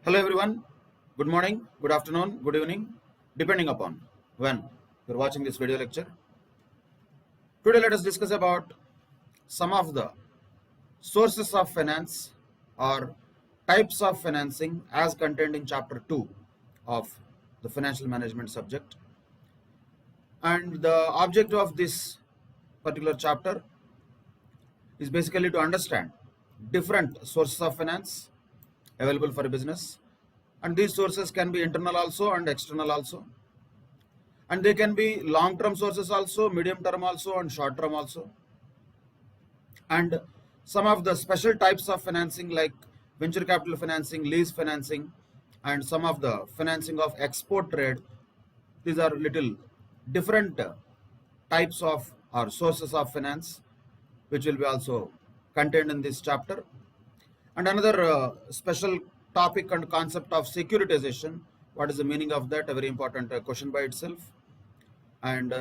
Hello everyone. Good morning, good afternoon, good evening, depending upon when you're watching this video lecture. Today let us discuss about some of the sources of finance or types of financing as contained in chapter 2 of the financial management subject. And the objective of this particular chapter is basically to understand different sources of finance available for a business, and these sources can be internal also and external also, and they can be long term sources also, medium term also, and short term also. And some of the special types of financing like venture capital financing, lease financing, and some of the financing of export trade, these are little different types of or sources of finance which will be also contained in this chapter. And another special topic and concept of securitization. What is the meaning of that? A very important question by itself, and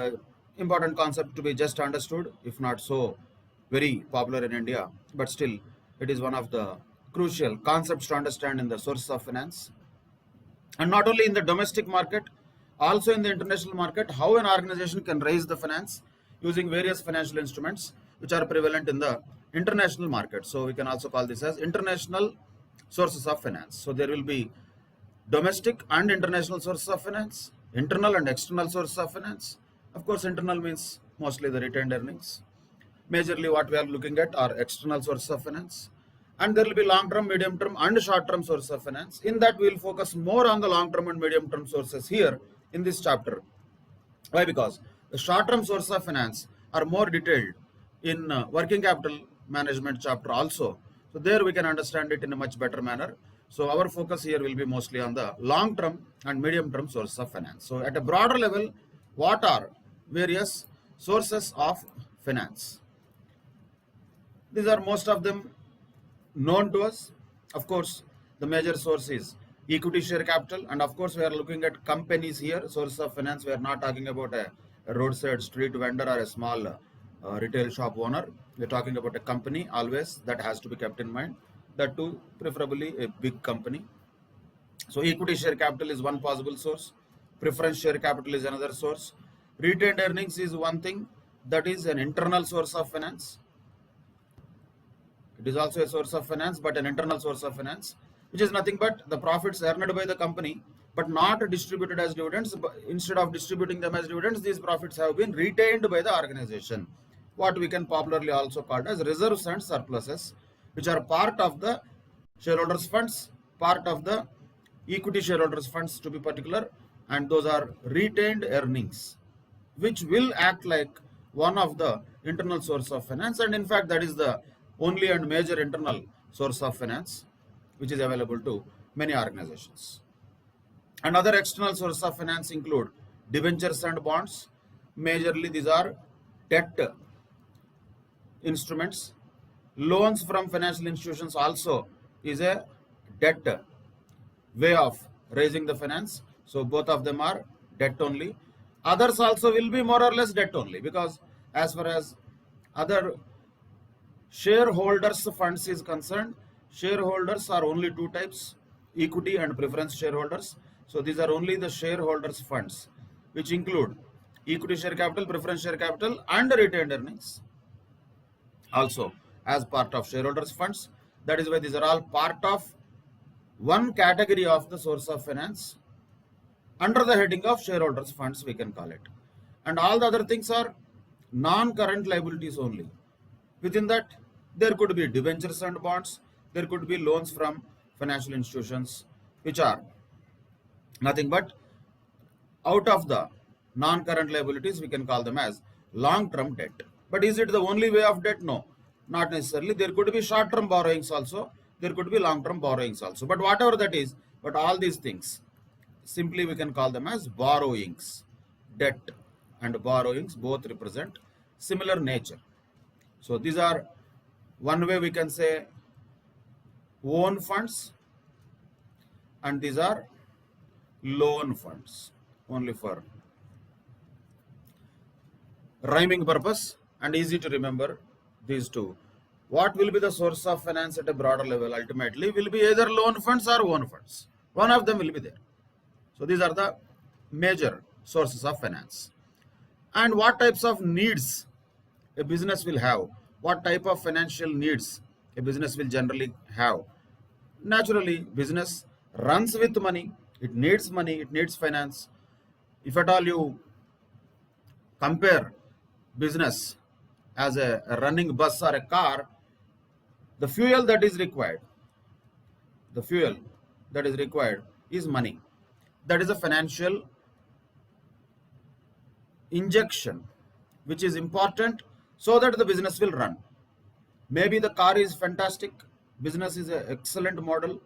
important concept to be just understood, if not so very popular in India, but still it is one of the crucial concepts to understand in the sources of finance. And not only in the domestic market, also in the international market, how an organization can raise the finance using various financial instruments which are prevalent in the international market. So we can also call this as international sources of finance. So there will be domestic and international sources of finance, internal and external sources of finance. Of course, internal means mostly the retained earnings. Majorly what we are looking at are external sources of finance. And there will be long-term, medium-term and short-term sources of finance. In that we will focus more on the long-term and medium-term sources here in this chapter. Why? Because the short-term sources of finance are more detailed in working capital management chapter also. So there we can understand it in a much better manner. So our focus here will be mostly on the long-term and medium-term sources of finance. So at a broader level, what are various sources of finance? These are most of them known to us. Of course, the major source is equity share capital, and of course we are looking at companies here. Source of finance, we are not talking about a roadside street vendor or a small retail shop owner. We are talking about a company always. That has to be kept in mind. That too, preferably a big company. So equity share capital is one possible source. Preference share capital is another source. Retained earnings is one thing, that is an internal source of finance. It is also a source of finance, but an internal source of finance, which is nothing but the profits earned by the company, but not distributed as dividends. Instead of distributing them as dividends, these profits have been retained by the organization. What we can popularly also call as reserves and surpluses, which are part of the shareholders' funds, part of the equity shareholders' funds to be particular, and those are retained earnings, which will act like one of the internal source of finance. And in fact, that is the only and major internal source of finance which is available to many organizations. And other external sources of finance include debentures and bonds. Majorly these are debt instruments. Loans from financial institutions also is a debt way of raising the finance. So both of them are debt only. Others also will be more or less debt only, because as far as other shareholders funds is concerned, shareholders are only two types, equity and preference shareholders. So these are only the shareholders funds, which include equity share capital, preference share capital, and retained earnings also as part of shareholders funds. That is why these are all part of one category of the source of finance under the heading of shareholders funds, we can call it. And all the other things are non-current liabilities only. Within that, there could be debentures and bonds, there could be loans from financial institutions, which are nothing but out of the non-current liabilities. We can call them as long-term debt. But is it the only way of debt? No, not necessarily. There could be short-term borrowings also, there could be long-term borrowings also, but whatever that is, but all these things, simply we can call them as borrowings. Debt and borrowings both represent similar nature. So these are one way we can say own funds, and these are loan funds, only for rhyming purpose and easy to remember these two. What will be the source of finance at a broader level? Ultimately will be either loan funds or own funds. One of them will be there. So these are the major sources of finance. And what types of needs a business will have? What type of financial needs a business will generally have? Naturally, business runs with money. It needs finance. If at all you compare business as a running bus or a car, the fuel that is required, the fuel that is required is money. That is a financial injection which is important so that the business will run. Maybe the car is fantastic, business is an excellent model,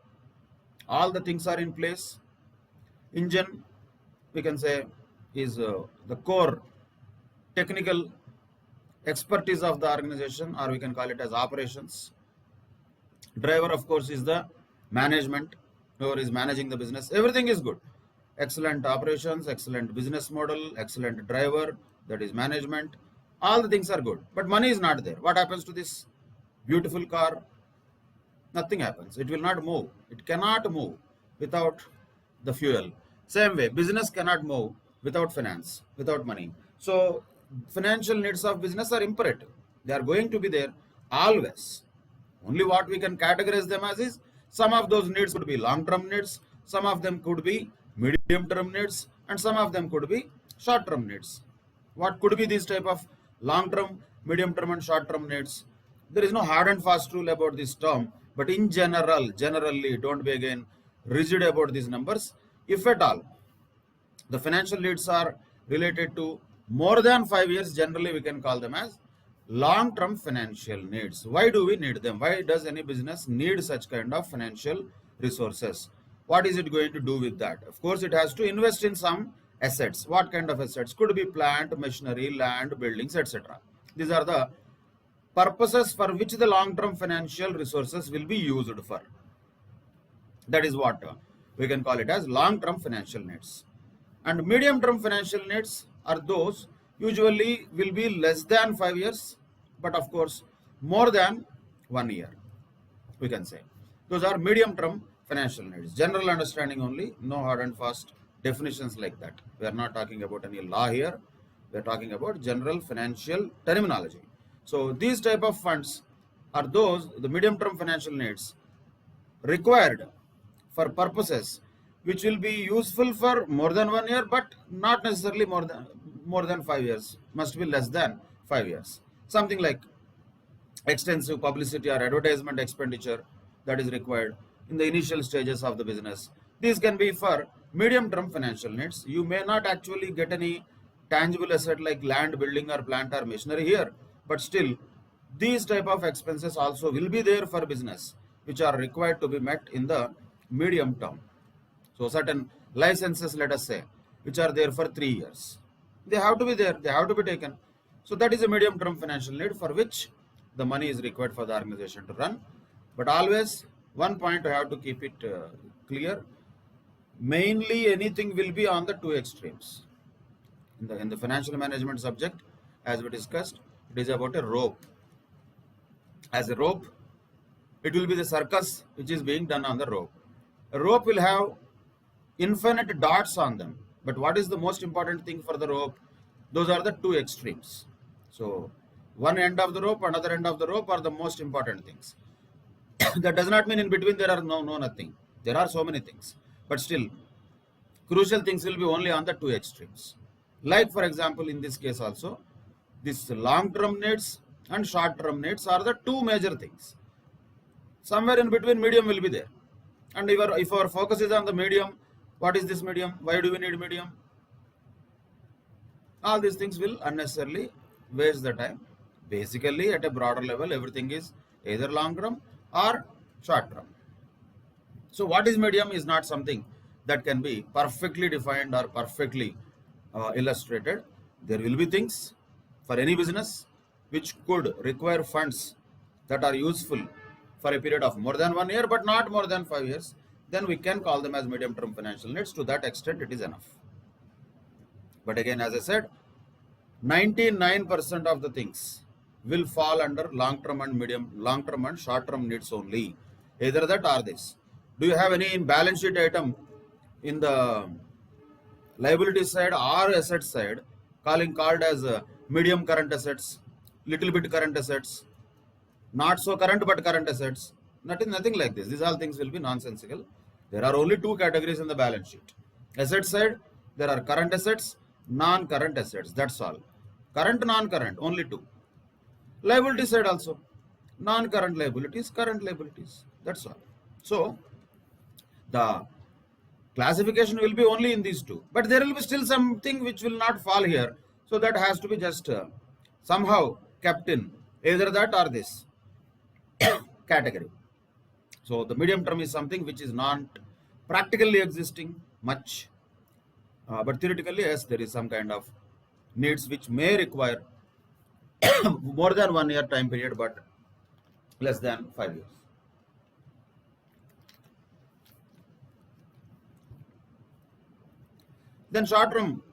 all the things are in place. Engine, we can say, is the core technical expertise of the organization, or we can call it as operations. Driver, of course, is the management, whoever is managing the business. Everything is good. Excellent operations, excellent business model, excellent driver, that is management. All the things are good. But money is not there. What happens to this beautiful car? Nothing happens. It will not move. It cannot move without the fuel. Same way, business cannot move without finance, without money. So financial needs of business are imperative. They are going to be there always. Only what we can categorize them as is some of those needs could be long-term needs, some of them could be medium-term needs, and some of them could be short-term needs. What could be these type of long-term, medium-term, and short-term needs? There is no hard and fast rule about this term, but in generally, don't be again rigid about these numbers. If at all, the financial needs are related to more than 5 years, generally we can call them as long-term financial needs. Why do we need them? Why does any business need such kind of financial resources? What is it going to do with that? Of course, it has to invest in some assets. What kind of assets? Could be plant, machinery, land, buildings, etc. These are the purposes for which the long-term financial resources will be used for. That is what we can call it as long-term financial needs. And medium-term financial needs are those usually will be less than 5 years, but of course more than 1 year, we can say. Those are medium-term financial needs. General understanding only, no hard and fast definitions like that. We are not talking about any law here. We are talking about general financial terminology. So these type of funds are those, the medium-term financial needs required for purposes which will be useful for more than 1 year, but not necessarily more than 5 years. Must be less than 5 years. Something like extensive publicity or advertisement expenditure that is required in the initial stages of the business. These can be for medium-term financial needs. You may not actually get any tangible asset like land, building, or plant or machinery here, but still these type of expenses also will be there for business, which are required to be met in the medium term. So certain licenses, let us say, which are there for 3 years, they have to be there, they have to be taken. So that is a medium term financial need for which the money is required for the organization to run. But always one point I have to keep it clear, mainly anything will be on the two extremes. In the financial management subject, as we discussed, it is about a rope. As a rope, it will be the circus which is being done on the rope. A rope will have infinite dots on them, but what is the most important thing for the rope? Those are the two extremes. So one end of the rope, another end of the rope are the most important things. That does not mean in between there are nothing. There are so many things, but still crucial things will be only on the two extremes. Like for example, in this case also, this long-term needs and short-term needs are the two major things. Somewhere in between medium will be there. And if our focus is on the medium, what is this medium? Why do we need medium? All these things will unnecessarily waste the time. Basically, at a broader level, everything is either long-term or short-term. So what is medium is not something that can be perfectly defined or perfectly illustrated. There will be things for any business which could require funds that are useful for a period of more than 1 year, but not more than 5 years. Then we can call them as medium-term financial needs. To that extent, it is enough. But again, as I said, 99% of the things will fall under long-term and short-term needs only. Either that or this. Do you have any balance sheet item in the liability side or asset side, called as medium current assets, little bit current assets, not so current but current assets. Nothing like this. These all things will be nonsensical. There are only two categories in the balance sheet. Asset side, there are current assets, non-current assets. That's all. Current, non-current, only two. Liability side also, non-current liabilities, current liabilities. That's all. So the classification will be only in these two, but there will be still something which will not fall here. So that has to be just somehow kept in either that or this category. So the medium term is something which is not practically existing much, but theoretically, yes, there is some kind of needs which may require more than 1 year time period, but less than 5 years. Then short-term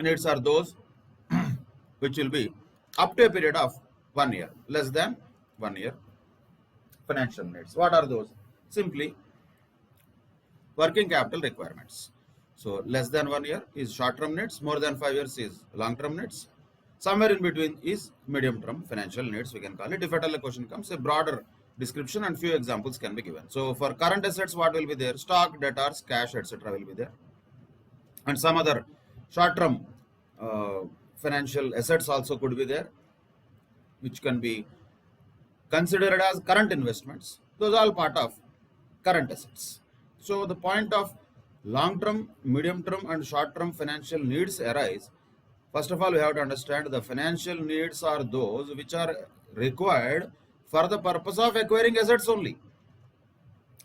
needs are those which will be up to a period of 1 year, less than 1 year. Financial needs. What are those? Simply working capital requirements. So less than 1 year is short-term needs, more than 5 years is long-term needs. Somewhere in between is medium-term financial needs, we can call it. If at all a question comes, a broader description and few examples can be given. So for current assets, what will be there? Stock, debtors, cash, etc. will be there. And some other short-term financial assets also could be there, which can be considered as current investments. Those are all part of current assets. So the point of long-term, medium-term and short-term financial needs arise. First of all, we have to understand the financial needs are those which are required for the purpose of acquiring assets only.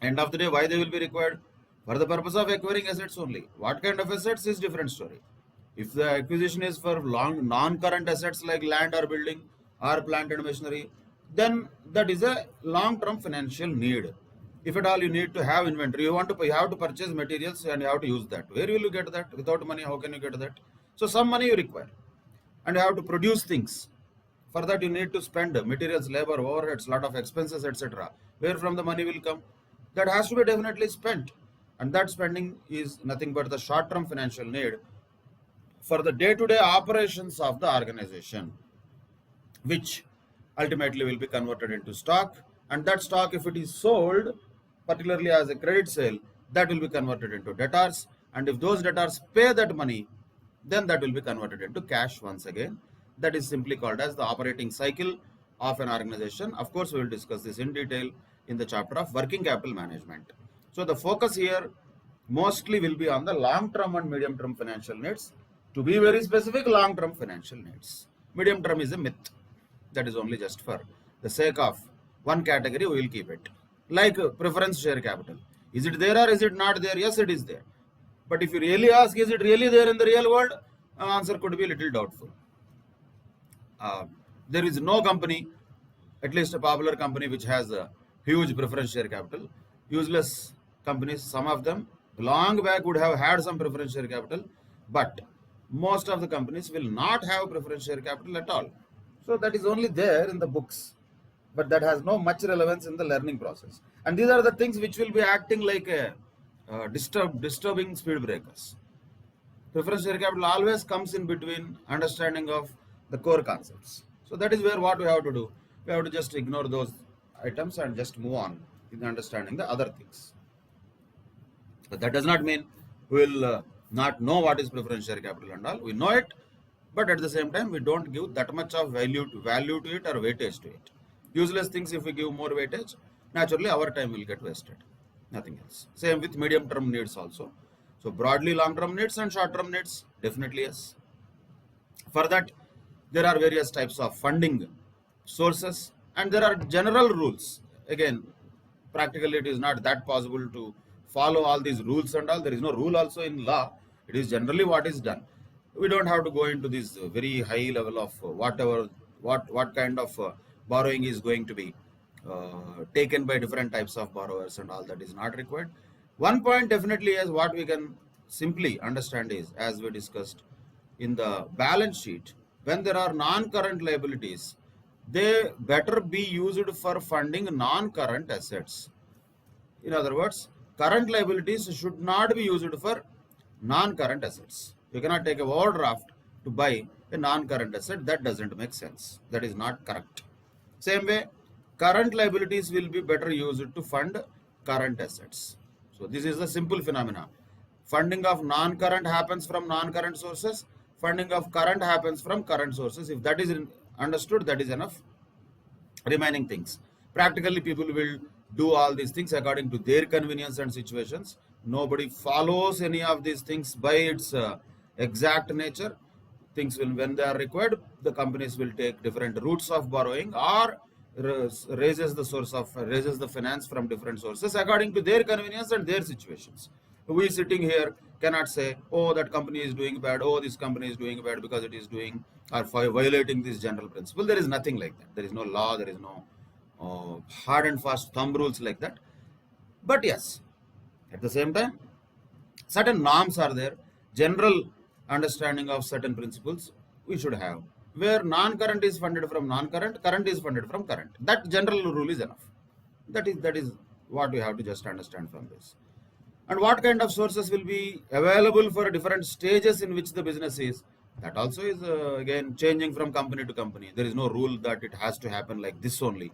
End of the day, why they will be required? For the purpose of acquiring assets only. What kind of assets is different story. If the acquisition is for long non-current assets like land or building or plant and machinery, then that is a long-term financial need. If at all you need to have inventory, you have to purchase materials and you have to use that. Where will you get that? Without money, how can you get that? So some money you require, and you have to produce things. For that you need to spend materials, labor, overheads, lot of expenses, etc. Where from the money will come? That has to be definitely spent, and that spending is nothing but the short-term financial need for the day-to-day operations of the organization, which ultimately will be converted into stock, and that stock, if it is sold, particularly as a credit sale, that will be converted into debtors, and if those debtors pay that money, then that will be converted into cash once again. That is simply called as the operating cycle of an organization. Of course, we will discuss this in detail in the chapter of working capital management. So the focus here mostly will be on the long-term and medium-term financial needs. To be very specific, long-term financial needs. Medium-term is a myth. That is only just for the sake of one category, we will keep it. Like preference share capital. Is it there or is it not there? Yes, it is there. But if you really ask, is it really there in the real world? Answer could be a little doubtful. There is no company, at least a popular company, which has a huge preference share capital. Useless companies, some of them, long back would have had some preference share capital, but most of the companies will not have preference share capital at all. So that is only there in the books, but that has no much relevance in the learning process. And these are the things which will be acting like a disturbing speed breakers. Preference share capital always comes in between understanding of the core concepts. So that is where what we have to do. We have to just ignore those items and just move on in understanding the other things. But that does not mean we will not know what is preference share capital and all. We know it, but at the same time, we don't give that much of value to it or weightage to it. Useless things, if we give more weightage, naturally our time will get wasted. Nothing else. Same with medium-term needs also. So broadly long-term needs and short-term needs, definitely yes. For that, there are various types of funding sources and there are general rules. Again, practically it is not that possible to follow all these rules and all. There is no rule also in law. It is generally what is done. We don't have to go into this very high level of what kind of borrowing is going to be taken by different types of borrowers and all. That is not required. One point definitely is what we can simply understand is, as we discussed in the balance sheet, when there are non-current liabilities, they better be used for funding non-current assets. In other words, current liabilities should not be used for non-current assets. You cannot take a overdraft to buy a non-current asset. That doesn't make sense. That is not correct. Same way, current liabilities will be better used to fund current assets. So this is the simple phenomena. Funding of non-current happens from non-current sources. Funding of current happens from current sources. If that is understood, that is enough. Remaining things. Practically, people will do all these things according to their convenience and situations. Nobody follows any of these things by its exact nature. Things will, when they are required, the companies will take different routes of borrowing or raises the finance from different sources according to their convenience and their situations. We sitting here cannot say, oh, that company is doing bad, oh, this company is doing bad because it is doing or violating this general principle. There is nothing like that. There is no law, there is no hard and fast thumb rules like that. But yes, at the same time, certain norms are there, general understanding of certain principles we should have. Where non-current is funded from non-current, current is funded from current. That general rule is enough. That is what we have to just understand from this. And what kind of sources will be available for different stages in which the business is. That also is again changing from company to company. There is no rule that it has to happen like this only.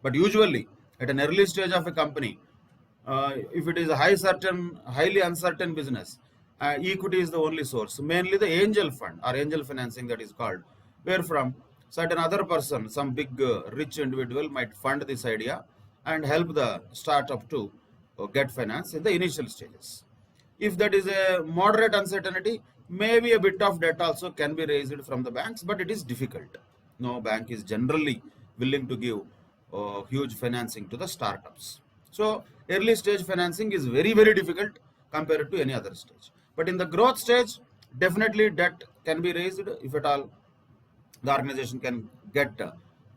But usually at an early stage of a company, if it is a highly uncertain business, equity is the only source. Mainly the angel fund or angel financing that is called, where from certain other person, some big rich individual might fund this idea and help the startup to get finance in the initial stages. If that is a moderate uncertainty, maybe a bit of debt also can be raised from the banks, but it is difficult. No bank is generally willing to give huge financing to the startups. So early stage financing is very, very difficult compared to any other stage. But in the growth stage, definitely debt can be raised if at all the organization can get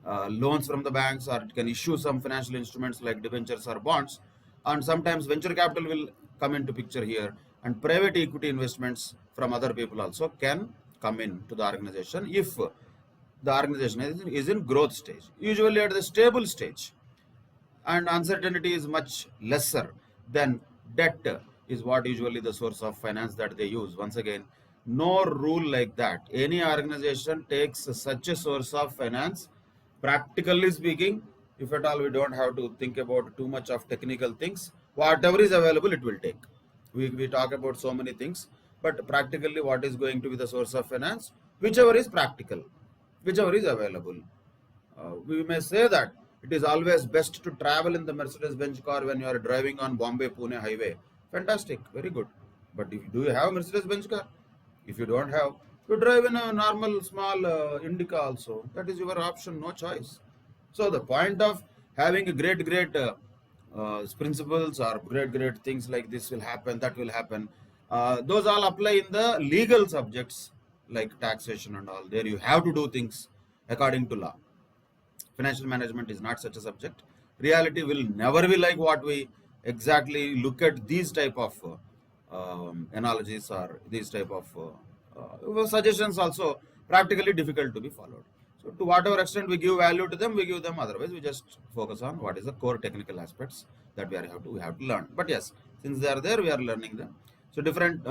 loans from the banks, or it can issue some financial instruments like debentures or bonds. And sometimes venture capital will come into picture here, and private equity investments from other people also can come into the organization if the organization is in growth stage. Usually at the stable stage and uncertainty is much lesser, then debt is what usually the source of finance that they use. Once again, no rule like that. Any organization takes such a source of finance. Practically speaking, if at all we don't have to think about too much of technical things, whatever is available it will take. We talk about so many things, but practically what is going to be the source of finance? Whichever is practical, whichever is available. We may say that it is always best to travel in the Mercedes-Benz car when you are driving on Bombay-Pune highway. Fantastic, very good. But do you have Mercedes-Benz car? If you don't have, you drive in a normal small Indica also. That is your option, no choice. So the point of having a great principles or great things like this will happen, that will happen. Those all apply in the legal subjects like taxation and all. There you have to do things according to law. Financial management is not such a subject. Reality will never be like what we exactly look at these type of analogies or these type of suggestions also practically difficult to be followed. So to whatever extent we give value to them, we give them. Otherwise, we just focus on what is the core technical aspects that we have to learn. But yes, since they are there, we are learning them. So different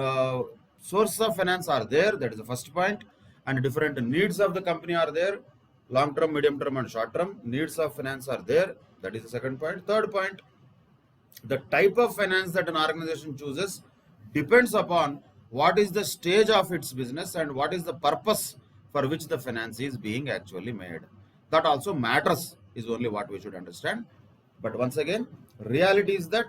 sources of finance are there. That is the first point. And different needs of the company are there. Long term, medium term, and short term needs of finance are there. That is the second point. Third point, the type of finance that an organization chooses depends upon what is the stage of its business and what is the purpose for which the finance is being actually made. That also matters, is only what we should understand. But once again, reality is that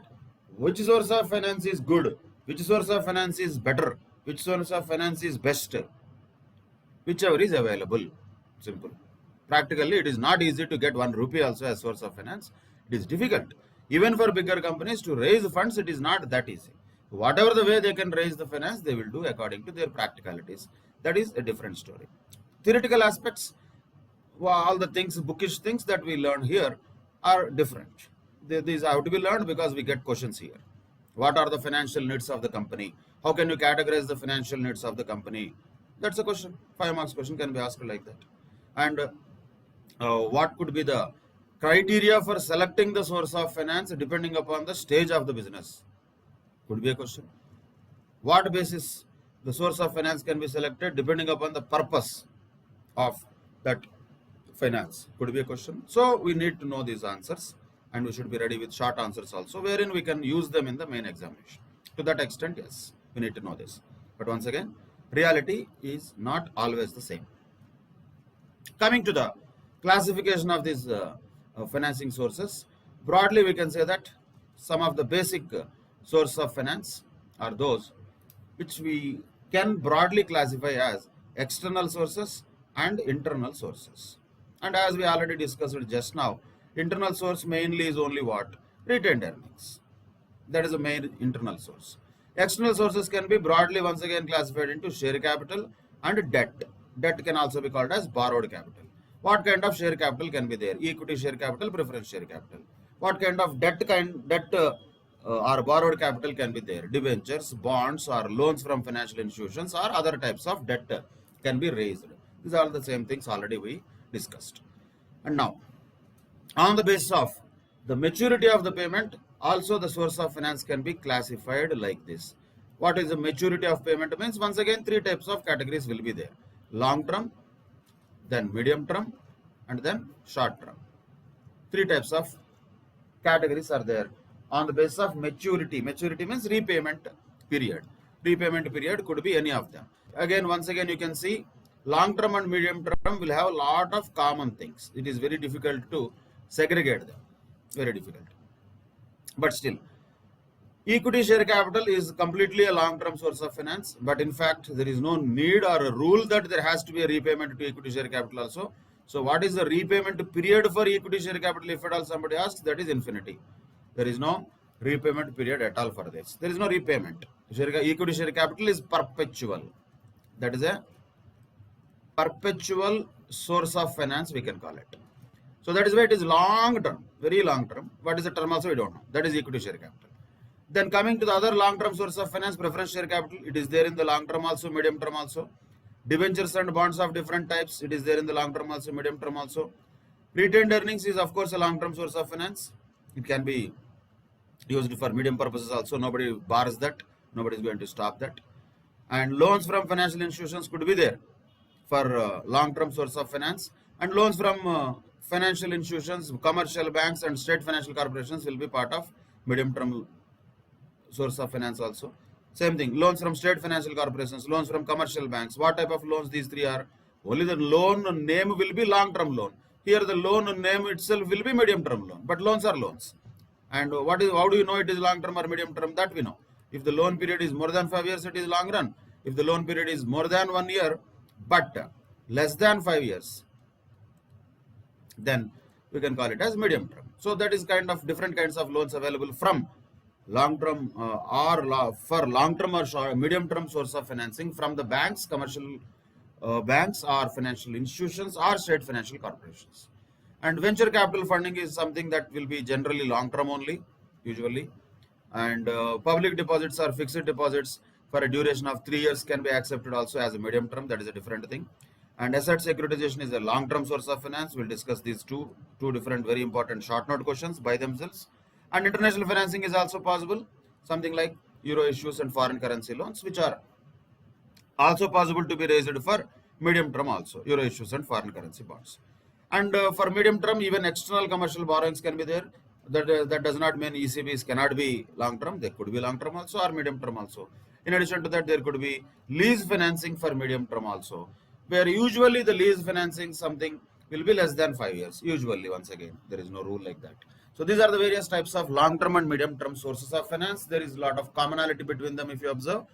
which source of finance is good, which source of finance is better, which source of finance is best, whichever is available. Simple. Practically, it is not easy to get 1 rupee also as source of finance. It is difficult. Even for bigger companies to raise funds, it is not that easy. Whatever the way they can raise the finance, they will do according to their practicalities. That is a different story. Theoretical aspects, all the things, bookish things that we learn here are different. These have to be learned because we get questions here. What are the financial needs of the company? How can you categorize the financial needs of the company? That's a question. 5 marks question can be asked like that. And what could be the criteria for selecting the source of finance depending upon the stage of the business? Could be a question. What basis the source of finance can be selected depending upon the purpose of that finance? Could be a question. So we need to know these answers, and we should be ready with short answers also, wherein we can use them in the main examination. To that extent, yes, we need to know this. But once again, reality is not always the same. Coming to the classification of these financing sources, broadly we can say that some of the basic sources of finance are those which we can broadly classify as external sources and internal sources. And as we already discussed just now, internal source mainly is only what? Retained earnings. That is the main internal source. External sources can be broadly once again classified into share capital and debt. Debt can also be called as borrowed capital. What kind of share capital can be there? Equity share capital, preference share capital. What kind of debt or borrowed capital can be there? Debentures, bonds, or loans from financial institutions, or other types of debt can be raised. These are the same things already we discussed. And now, on the basis of the maturity of the payment, also the source of finance can be classified like this. What is the maturity of payment means? Once again, three types of categories will be there: long term, then medium term, and then short term. Three types of categories are there on the basis of maturity. Maturity means repayment period. Repayment period could be any of them. Again, once again, you can see long term and medium term will have a lot of common things. It is very difficult to segregate them. Very difficult. But still, equity share capital is completely a long-term source of finance, but in fact, there is no need or a rule that there has to be a repayment to equity share capital also. So what is the repayment period for equity share capital? If at all somebody asks, that is infinity. There is no repayment period at all for this. There is no repayment. Equity share capital is perpetual. That is a perpetual source of finance, we can call it. So that is why it is long term, very long term. What is the term also we don't know. That is equity share capital. Then coming to the other long term source of finance, preference share capital, it is there in the long term also, medium term also. Debentures and bonds of different types, it is there in the long term also, medium term also. Retained earnings is of course a long term source of finance. It can be used for medium purposes also. Nobody bars that. Nobody is going to stop that. And loans from financial institutions could be there for long term source of finance. And loans from financial institutions, commercial banks, and state financial corporations will be part of medium term source of finance also. Same thing, loans from state financial corporations, loans from commercial banks. What type of loans these three are? Only the loan name will be long term loan. Here the loan name itself will be medium term loan, but loans are loans. And how do you know it is long term or medium term? That we know. If the loan period is more than 5 years, it is long run. If the loan period is more than 1 year but less than 5 years, then we can call it as medium term. So that is kind of different kinds of loans available from long term for long term or medium term source of financing from the banks, commercial banks, or financial institutions, or state financial corporations. And venture capital funding is something that will be generally long term only, usually. And public deposits or fixed deposits for a duration of 3 years can be accepted also as a medium term. That is a different thing. And asset securitization is a long term source of finance. We'll discuss these two different very important short note questions by themselves. And international financing is also possible, something like euro issues and foreign currency loans, which are also possible to be raised for medium term also, euro issues and foreign currency bonds. And for medium term, even external commercial borrowings can be there. That does not mean ECBs cannot be long term. They could be long term also or medium term also. In addition to that, there could be lease financing for medium term also, where usually the lease financing something will be less than 5 years. Usually, once again, there is no rule like that. So these are the various types of long term and medium term sources of finance. There is a lot of commonality between them if you observe.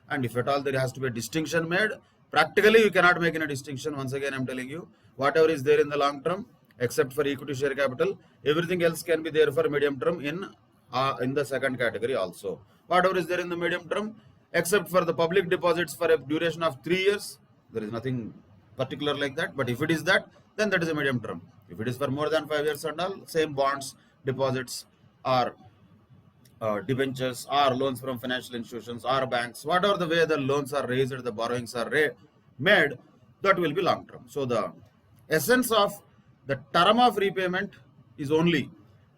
And if at all there has to be a distinction made, practically you cannot make any distinction. Once again, I'm telling you, whatever is there in the long term, except for equity share capital, everything else can be there for medium term in the second category also. Whatever is there in the medium term, except for the public deposits for a duration of 3 years, there is nothing particular like that. But if it is that, then that is a medium term. If it is for more than 5 years and all, same bonds, deposits, or debentures, or loans from financial institutions or banks, whatever the way the loans are raised, the borrowings are made, that will be long term. So the essence of the term of repayment is only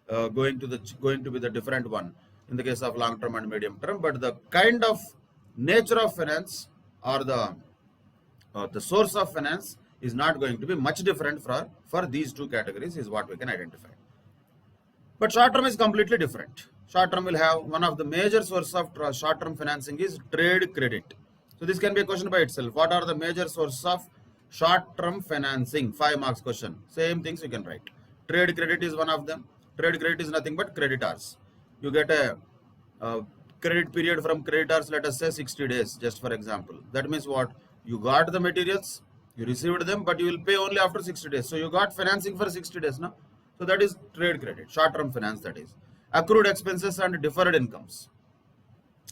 going to be the different one. in the case of long term and medium term, but the kind of nature of finance or the source of finance is not going to be much different for these two categories is what we can identify. But short term is completely different. Short term will have one of the major sources of short term financing is trade credit. So this can be a question by itself. What are the major sources of short term financing? 5 marks question. Same things you can write. Trade credit is one of them. Trade credit is nothing but creditors. You get a credit period from creditors, let us say 60 days, just for example. That means what? You got the materials, you received them, but you will pay only after 60 days. So you got financing for 60 days now. So that is trade credit, short-term finance, that is. Accrued expenses and deferred incomes.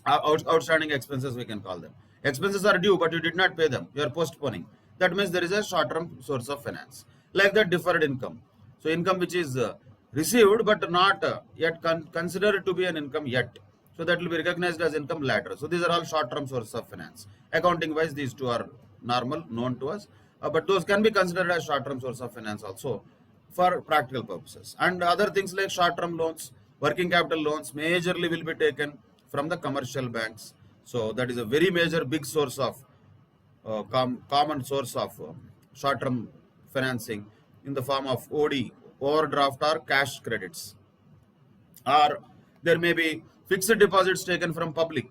Outstanding expenses, we can call them. Expenses are due, but you did not pay them. You are postponing. That means there is a short-term source of finance. Like that deferred income. So income which is received, but not yet considered to be an income yet. So that will be recognized as income later. So these are all short-term sources of finance. Accounting-wise, these two are normal, known to us. But those can be considered as short-term source of finance also for practical purposes. And other things like short-term loans, working capital loans, majorly will be taken from the commercial banks. So that is a very major big source of common source of short-term financing in the form of OD, overdraft or cash credits. Or there may be fixed deposits taken from public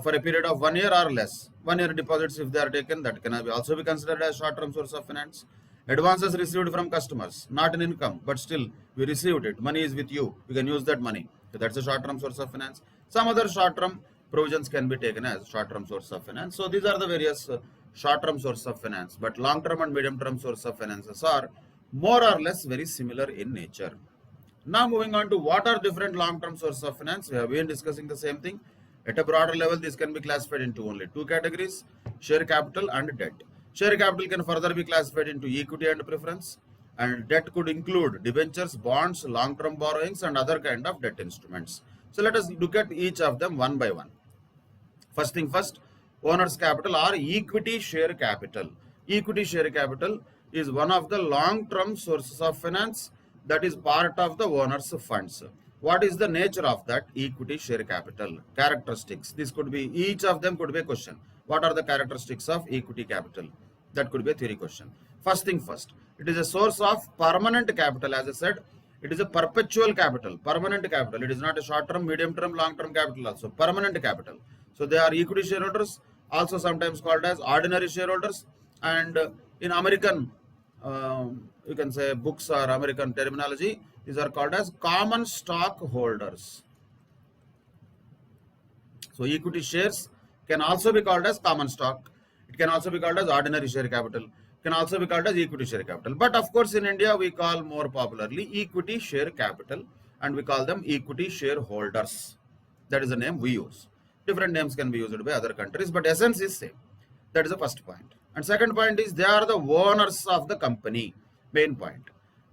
for a period of 1 year or less. 1 year deposits, if they are taken, that can also be considered as short-term source of finance. Advances received from customers, not an income, but still we received it. Money is with you. You can use that money. So that's a short-term source of finance. Some other short-term provisions can be taken as short-term source of finance. So these are the various short-term source of finance. But long-term and medium-term source of finances are more or less very similar in nature. Now moving on to what are different long-term sources of finance. We have been discussing the same thing. At a broader level, this can be classified into only two categories, share capital and debt. Share capital can further be classified into equity and preference, and debt could include debentures, bonds, long-term borrowings and other kind of debt instruments. So let us look at each of them one by one. First thing first, owner's capital or equity share capital. Equity share capital is one of the long-term sources of finance that is part of the owner's funds. What is the nature of that equity share capital? Characteristics. This could be, each of them could be a question. What are the characteristics of equity capital? That could be a theory question. First thing first, it is a source of permanent capital. As I said, it is a perpetual capital, permanent capital. It is not a short-term, medium-term, long-term capital also. Permanent capital. So they are equity shareholders, also sometimes called as ordinary shareholders. And in American, you can say books or American terminology, these are called as common stock holders. So equity shares can also be called as common stock. It can also be called as ordinary share capital. It can also be called as equity share capital. But of course in India we call more popularly equity share capital and we call them equity shareholders. That is the name we use. Different names can be used by other countries, but essence is same. That is the first point. And second point is they are the owners of the company, main point.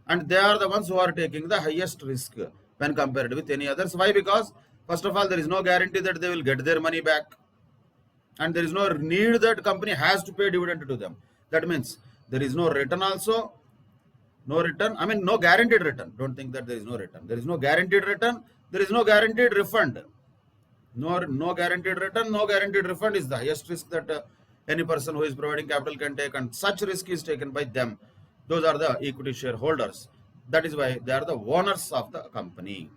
And they are the ones who are taking the highest risk when compared with any others. Why? Because first of all, there is no guarantee that they will get their money back. And there is no need that company has to pay dividend to them. That means there is no return also. No return. I mean, no guaranteed return. Don't think that there is no return. There is no guaranteed return. There is no guaranteed refund. No guaranteed return, no guaranteed refund is the highest risk that any person who is providing capital can take, and such risk is taken by them. Those are the equity shareholders. That is why they are the owners of the company.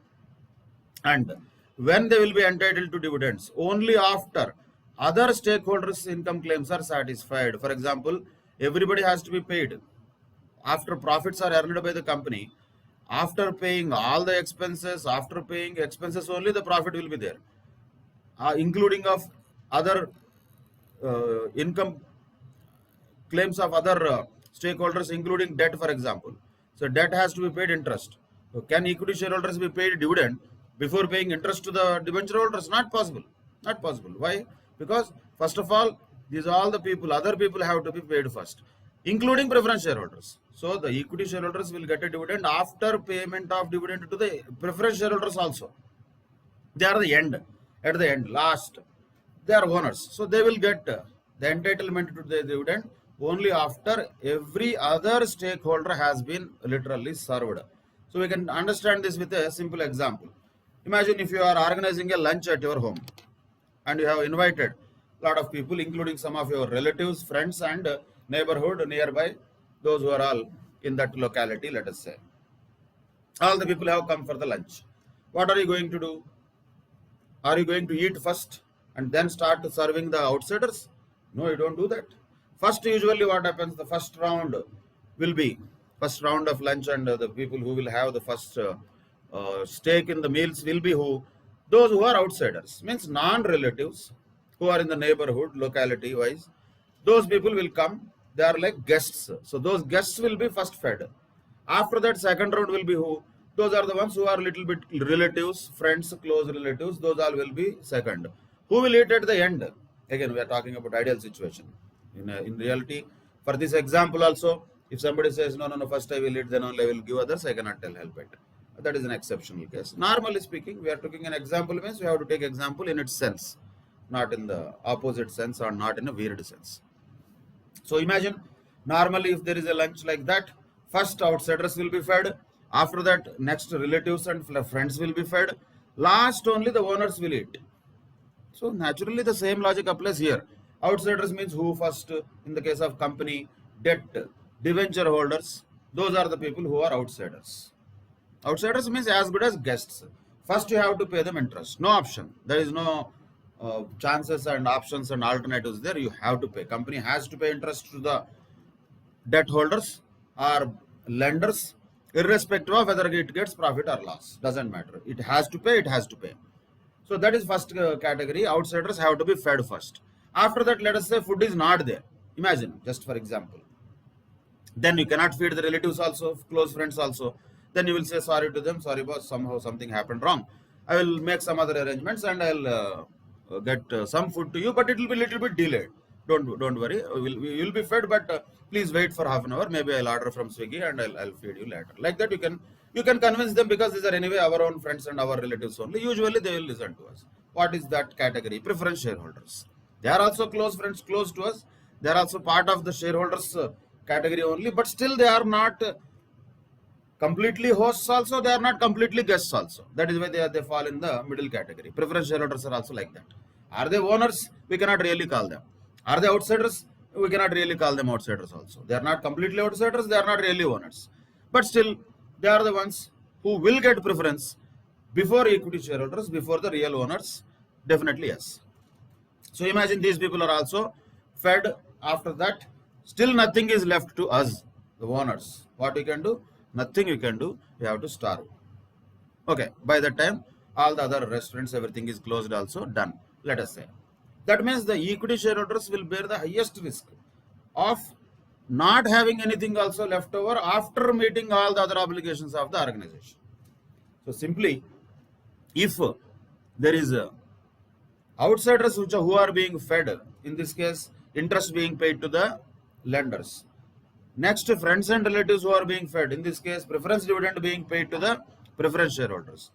And when they will be entitled to dividends, only after other stakeholders' income claims are satisfied. For example, everybody has to be paid. After profits are earned by the company, after paying all the expenses, after paying expenses only, the profit will be there. Including of other income claims of other stakeholders, including debt, for example. So debt has to be paid interest. So can equity shareholders be paid dividend before paying interest to the debenture holders? Not possible. Not possible. Why? Because first of all, these all the people, other people have to be paid first, including preference shareholders. So the equity shareholders will get a dividend after payment of dividend to the preference shareholders also. They are the end. At the end, last, they are owners. So they will get the entitlement to the dividend only after every other stakeholder has been literally served. So we can understand this with a simple example. Imagine if you are organizing a lunch at your home and you have invited a lot of people, including some of your relatives, friends, and neighborhood nearby, those who are all in that locality, let us say. All the people have come for the lunch. What are you going to do? Are you going to eat first and then start serving the outsiders? No, you don't do that. First, usually what happens, the first round will be, first round of lunch, and the people who will have the first stake in the meals will be who? Those who are outsiders, means non-relatives who are in the neighborhood, locality wise. Those people will come, they are like guests. So those guests will be first fed. After that, second round will be who? Those are the ones who are little bit relatives, friends, close relatives. Those all will be second. Who will eat at the end? Again, we are talking about ideal situation. In reality, for this example also, if somebody says, no, first I will eat, then only I will give others, I cannot help it. That is an exceptional case. Normally speaking, we are taking an example means we have to take example in its sense, not in the opposite sense or not in a weird sense. So imagine, normally if there is a lunch like that, first outsiders will be fed. After that, next relatives and friends will be fed. Last only the owners will eat. So naturally the same logic applies here. Outsiders means who first, in the case of company, debt, debenture holders, those are the people who are outsiders. Outsiders means as good as guests. First you have to pay them interest. No option. There is no chances and options and alternatives there. You have to pay. Company has to pay interest to the debt holders or lenders, irrespective of whether it gets profit or loss. Doesn't matter. It has to pay, it has to pay. So that is first category. Outsiders have to be fed first. After that, let us say food is not there. Imagine, just for example. Then you cannot feed the relatives also, close friends also. Then you will say sorry to them. Sorry boss, somehow something happened wrong. I will make some other arrangements and I'll get some food to you, but it will be a little bit delayed. Don't worry. We will be fed, but please wait for half an hour. Maybe I'll order from Swiggy and I'll feed you later. Like that, you can convince them, because these are anyway our own friends and our relatives only. Usually they will listen to us. What is that category? Preference shareholders. They are also close friends, close to us. They are also part of the shareholders category only, but still they are not completely hosts also. They are not completely guests also. That is why they fall in the middle category. Preference shareholders are also like that. Are they owners? We cannot really call them. Are they outsiders? We cannot really call them outsiders also. They are not completely outsiders. They are not really owners. But still, they are the ones who will get preference before equity shareholders, before the real owners. Definitely yes. So imagine these people are also fed. After that, still nothing is left to us, the owners. What we can do? Nothing you can do. You have to starve. Okay, by that time, all the other restaurants, everything is closed also, done, let us say. That means the equity shareholders will bear the highest risk of not having anything also left over after meeting all the other obligations of the organization. So simply, if there is outsiders who are being fed, in this case, interest being paid to the lenders. Next, friends and relatives who are being fed, in this case, preference dividend being paid to the preference shareholders.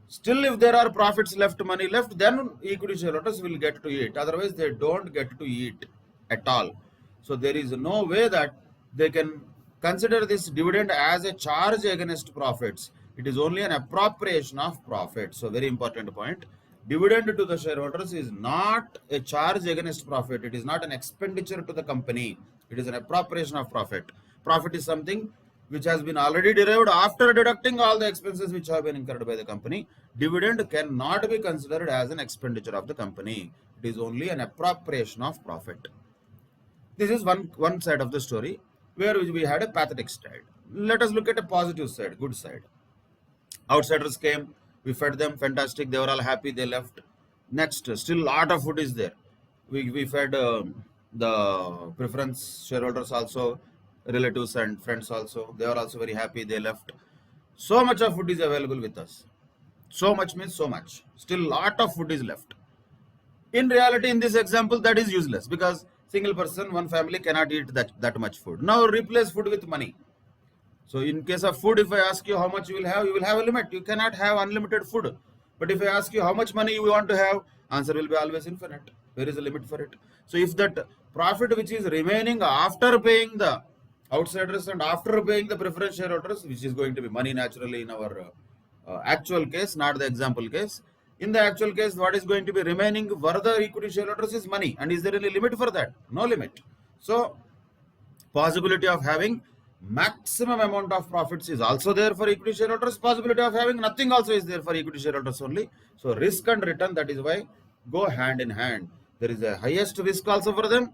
Still, if there are profits left, money left, then equity shareholders will get to eat. Otherwise, they don't get to eat at all. So there is no way that they can consider this dividend as a charge against profits. It is only an appropriation of profit. So very important point. Dividend to the shareholders is not a charge against profit. It is not an expenditure to the company. It is an appropriation of profit. Profit is something which has been already derived after deducting all the expenses which have been incurred by the company. Dividend cannot be considered as an expenditure of the company. It is only an appropriation of profit. This is one side of the story where we had a pathetic side. Let us look at a positive side, good side. Outsiders came, we fed them, fantastic, they were all happy, they left. Next, still lot of food is there. We fed the preference shareholders also, relatives and friends also. They are also very happy, they left. So much of food is available with us. So much means so much. Still lot of food is left. In reality, in this example, that is useless, because single person, one family cannot eat that much food. Now replace food with money. So in case of food, if I ask you how much you will have a limit. You cannot have unlimited food. But if I ask you how much money you want to have, answer will be always infinite. There is a limit for it. So if that profit which is remaining after paying the outsiders and after paying the preference shareholders, which is going to be money naturally in our actual case, not the example case. In the actual case, what is going to be remaining for the equity shareholders is money. And is there any limit for that? No limit. So, possibility of having maximum amount of profits is also there for equity shareholders. Possibility of having nothing also is there for equity shareholders only. So, risk and return, that is why go hand in hand. There is a highest risk also for them.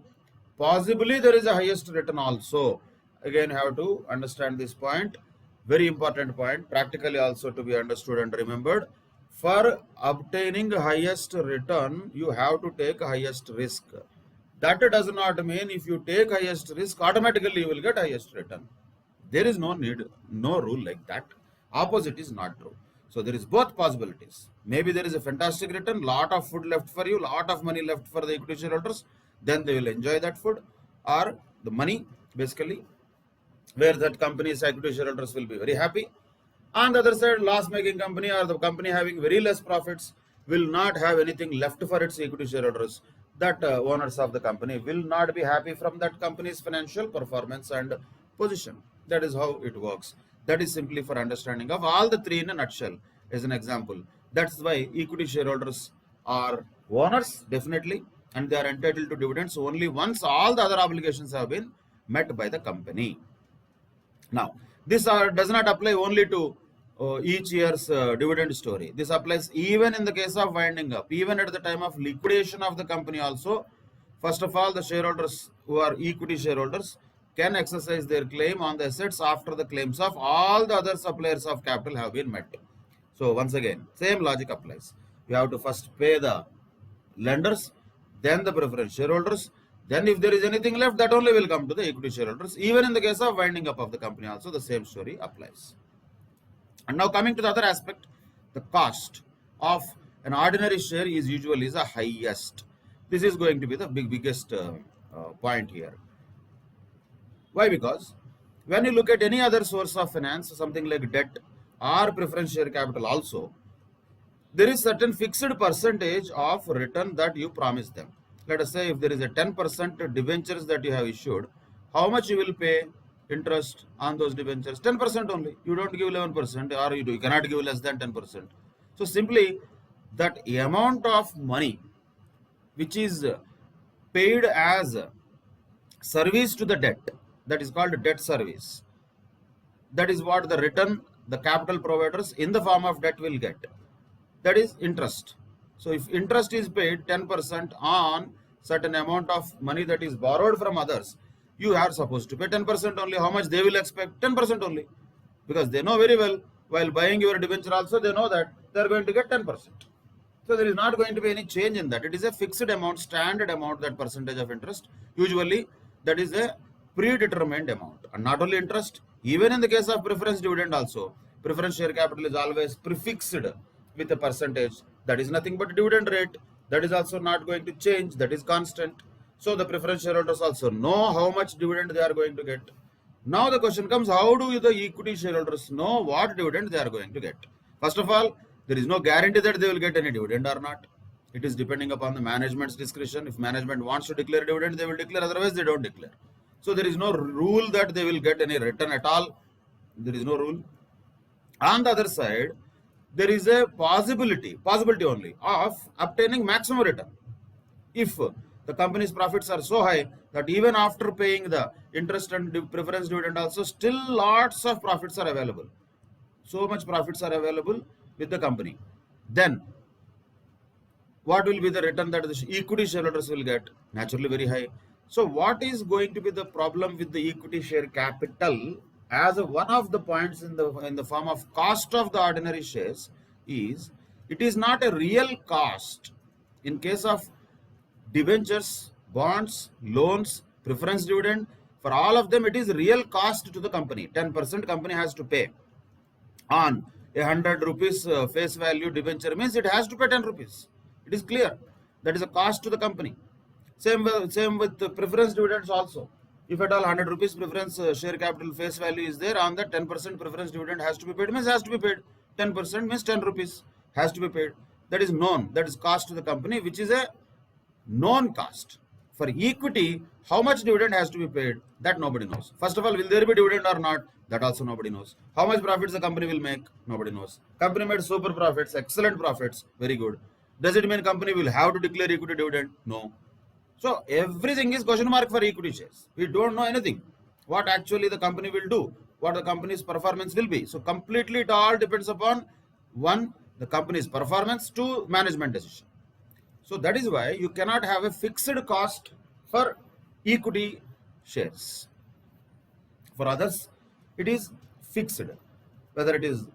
Possibly there is a highest return also. Again, you have to understand this point. Very important point, practically also to be understood and remembered. For obtaining highest return, you have to take highest risk. That does not mean if you take highest risk, automatically you will get highest return. There is no need, no rule like that. Opposite is not true. So there is both possibilities. Maybe there is a fantastic return, lot of food left for you, lot of money left for the equity shareholders. Then they will enjoy that food or the money, basically, where that company's equity shareholders will be very happy. On the other side, loss-making company or the company having very less profits will not have anything left for its equity shareholders. That owners of the company will not be happy from that company's financial performance and position. That is how it works. That is simply for understanding of all the three in a nutshell as an example. That's why equity shareholders are owners, definitely, and they are entitled to dividends only once all the other obligations have been met by the company. Now, this does not apply only to each year's dividend story. This applies even in the case of winding up, even at the time of liquidation of the company also. First of all, the shareholders who are equity shareholders can exercise their claim on the assets after the claims of all the other suppliers of capital have been met. So once again, same logic applies. You have to first pay the lenders, then the preference shareholders, then if there is anything left, that only will come to the equity shareholders. Even in the case of winding up of the company also, the same story applies. And now coming to the other aspect, the cost of an ordinary share is usually the highest. This is going to be the biggest point here. Why? Because when you look at any other source of finance, something like debt or preference share capital also, there is certain fixed percentage of return that you promise them. Let us say if there is a 10% debentures that you have issued, how much you will pay interest on those debentures? 10% only. You don't give 11%, or you cannot give less than 10%. So simply that amount of money which is paid as service to the debt, that is called debt service. That is what the return the capital providers in the form of debt will get. That is interest. So if interest is paid 10% on certain amount of money that is borrowed from others, you are supposed to pay 10% only. How much they will expect? 10% only. Because they know very well, while buying your debenture also, they know that they are going to get 10%. So there is not going to be any change in that. It is a fixed amount, standard amount, that percentage of interest. Usually that is a predetermined amount. And not only interest, even in the case of preference dividend also, preference share capital is always prefixed with a percentage. That is nothing but dividend rate. That is also not going to change. That is constant. So the preference shareholders also know how much dividend they are going to get. Now the question comes, how do the equity shareholders know what dividend they are going to get? First of all, there is no guarantee that they will get any dividend or not. It is depending upon the management's discretion. If management wants to declare dividend, they will declare. Otherwise, they don't declare. So there is no rule that they will get any return at all. There is no rule. On the other side, there is a possibility only of obtaining maximum return. If the company's profits are so high that even after paying the interest and preference dividend also, still lots of profits are available. So much profits are available with the company. Then what will be the return that the equity shareholders will get? Naturally very high. So what is going to be the problem with the equity share capital as one of the points in the form of cost of the ordinary shares is, it is not a real cost. In case of debentures, bonds, loans, preference dividend, for all of them it is real cost to the company. 10% company has to pay on 100 rupees face value debenture, means it has to pay 10 rupees. It is clear. That is a cost to the company. Same with the preference dividends also. If at all 100 rupees preference share capital face value is there, on that 10% preference dividend has to be paid, means has to be paid. 10% means 10 rupees has to be paid. That is known. That is cost to the company, which is a known cost. For equity, how much dividend has to be paid, that nobody knows. First of all, will there be dividend or not? That also nobody knows. How much profits the company will make? Nobody knows. Company made super profits, excellent profits, very good. Does it mean company will have to declare equity dividend? No. So everything is question mark for equity shares. We don't know anything. What actually the company will do, what the company's performance will be. So completely it all depends upon one, the company's performance, two, management decision. So that is why you cannot have a fixed cost for equity shares. For others, it is fixed, whether it is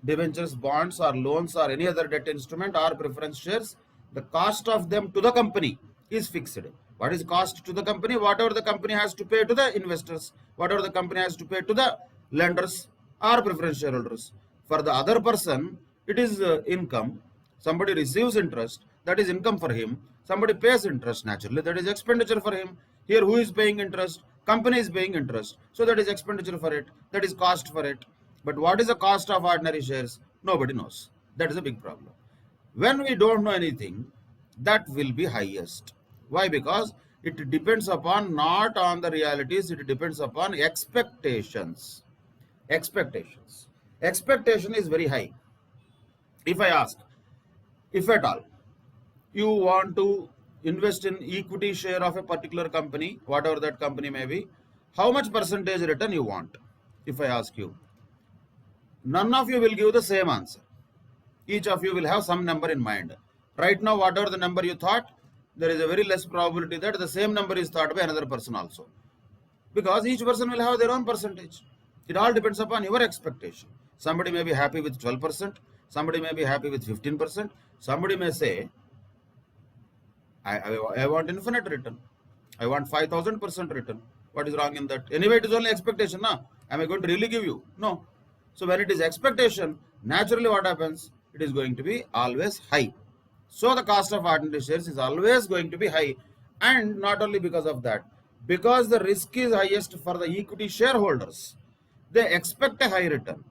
debentures, bonds, or loans, or any other debt instrument or preference shares. The cost of them to the company is fixed. What is cost to the company? Whatever the company has to pay to the investors, whatever the company has to pay to the lenders or preference shareholders. For the other person, it is income. Somebody receives interest, that is income for him. Somebody pays interest, naturally, that is expenditure for him. Here, who is paying interest? Company is paying interest. So that is expenditure for it, that is cost for it. But what is the cost of ordinary shares? Nobody knows. That is a big problem. When we don't know anything, that will be highest. Why? Because it depends upon not on the realities, it depends upon expectations. Expectations. Expectation is very high. If I ask, if at all you want to invest in equity share of a particular company, whatever that company may be, how much percentage return you want? If I ask you, none of you will give the same answer. Each of you will have some number in mind. Right now, whatever the number you thought, there is a very less probability that the same number is thought by another person also. Because each person will have their own percentage. It all depends upon your expectation. Somebody may be happy with 12%, somebody may be happy with 15%, somebody may say, I want infinite return. I want 5,000% return. What is wrong in that? Anyway, it is only expectation. Am I going to really give you? No. So when it is expectation, naturally what happens? It is going to be always high. So the cost of ordinary shares is always going to be high. And not only because of that, because the risk is highest for the equity shareholders, they expect a high return.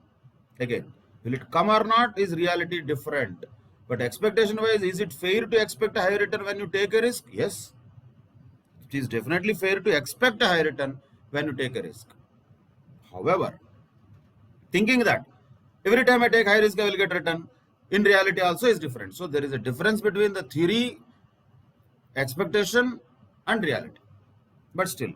Again, will it come or not is reality different. But expectation wise, is it fair to expect a high return when you take a risk? Yes. It is definitely fair to expect a high return when you take a risk. However, thinking that every time I take high risk, I will get return, in reality also is different. So there is a difference between the theory, expectation, and reality. But still,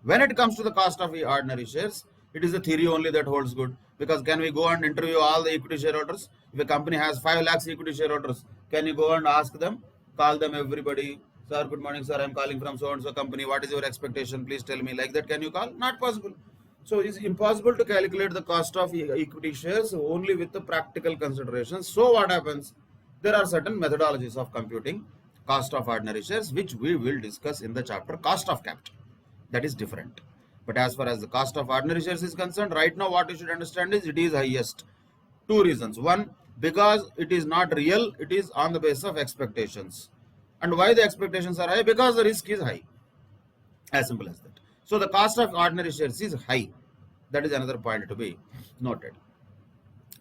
when it comes to the cost of ordinary shares, it is the theory only that holds good. Because can we go and interview all the equity shareholders? If a company has 5 lakhs equity shareholders, can you go and ask them, call them everybody, sir, good morning, sir, I am calling from so and so company, what is your expectation, please tell me, like that can you call? Not possible. So it is impossible to calculate the cost of equity shares only with the practical considerations. So what happens? There are certain methodologies of computing cost of ordinary shares, which we will discuss in the chapter cost of capital. That is different. But as far as the cost of ordinary shares is concerned, right now what you should understand is it is highest. Two reasons. One, because it is not real, it is on the basis of expectations. And why the expectations are high? Because the risk is high. As simple as that. So the cost of ordinary shares is high. That is another point to be noted.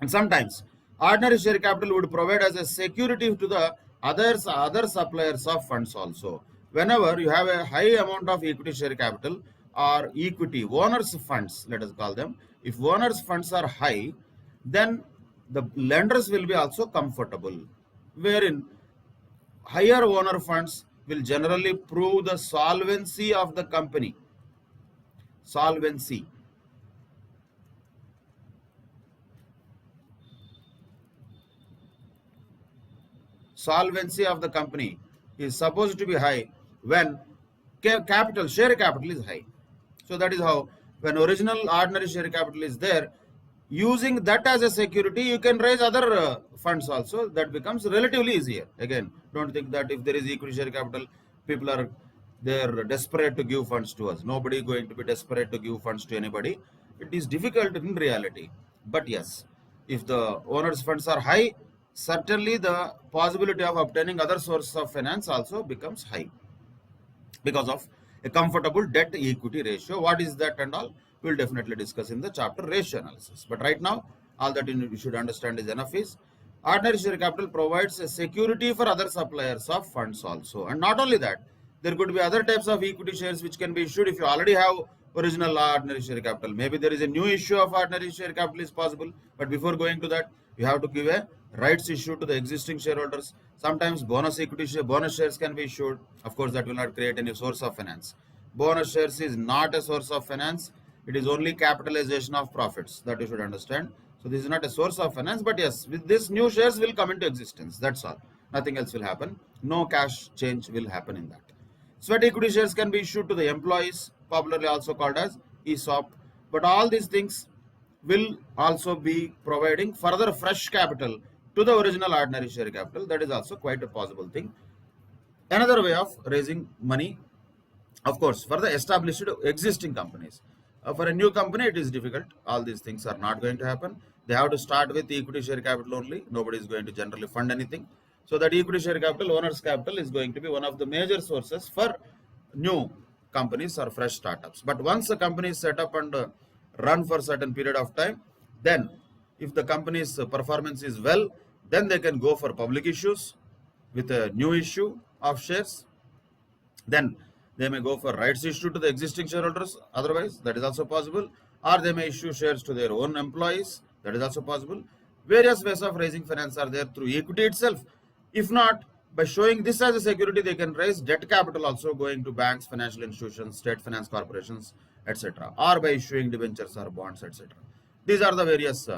And sometimes ordinary share capital would provide as a security to the other suppliers of funds also. Whenever you have a high amount of equity share capital or equity owners funds, let us call them, if owners funds are high, then the lenders will be also comfortable, wherein higher owner funds will generally prove the solvency of the company. Solvency. Solvency of the company is supposed to be high when capital, share capital is high. So that is how when original ordinary share capital is there, using that as a security, you can raise other funds also. That becomes relatively easier. Again, don't think that if there is equity share capital, people are desperate to give funds to us. Nobody is going to be desperate to give funds to anybody. It is difficult in reality. But yes, if the owner's funds are high, certainly the possibility of obtaining other sources of finance also becomes high because of a comfortable debt equity ratio. What is that and all? We will definitely discuss in the chapter ratio analysis. But right now, all that you should understand is enough is ordinary share capital provides a security for other suppliers of funds also. And not only that, there could be other types of equity shares which can be issued if you already have original ordinary share capital. Maybe there is a new issue of ordinary share capital is possible, but before going to that, you have to give a rights issue to the existing shareholders. Sometimes bonus equity share, bonus shares can be issued. Of course, that will not create any source of finance. Bonus shares is not a source of finance. It is only capitalization of profits, that you should understand. So this is not a source of finance, but yes, with this new shares will come into existence. That's all. Nothing else will happen. No cash change will happen in that. Sweat equity shares can be issued to the employees, popularly also called as ESOP. But all these things will also be providing further fresh capital to the original ordinary share capital. That is also quite a possible thing. Another way of raising money, of course, for the established existing companies. For a new company, it is difficult. All these things are not going to happen. They have to start with equity share capital only. Nobody is going to generally fund anything. So that equity share capital, owner's capital, is going to be one of the major sources for new companies or fresh startups. But once a company is set up and run for a certain period of time, then if the company's performance is well, then they can go for public issues with a new issue of shares. Then they may go for rights issue to the existing shareholders, otherwise that is also possible, or they may issue shares to their own employees, that is also possible. Various ways of raising finance are there through equity itself. If not, by showing this as a security, they can raise debt capital also going to banks, financial institutions, state finance corporations, etc., or by issuing debentures or bonds, etc. These are the various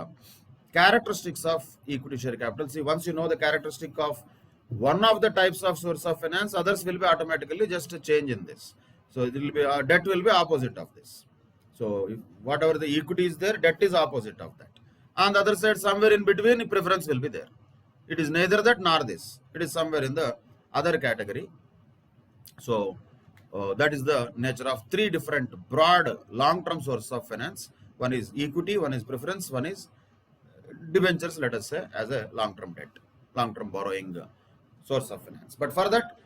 characteristics of equity share capital. See, once you know the characteristic of one of the types of source of finance, others will be automatically just a change in this. So it will be debt will be opposite of this. So if whatever the equity is there, debt is opposite of that. On the other side, somewhere in between, preference will be there. It is neither that nor this. It is somewhere in the other category. So that is the nature of three different broad long-term sources of finance. One is equity, one is preference, one is debentures, let us say, as a long-term debt, long-term borrowing source of finance. But for that,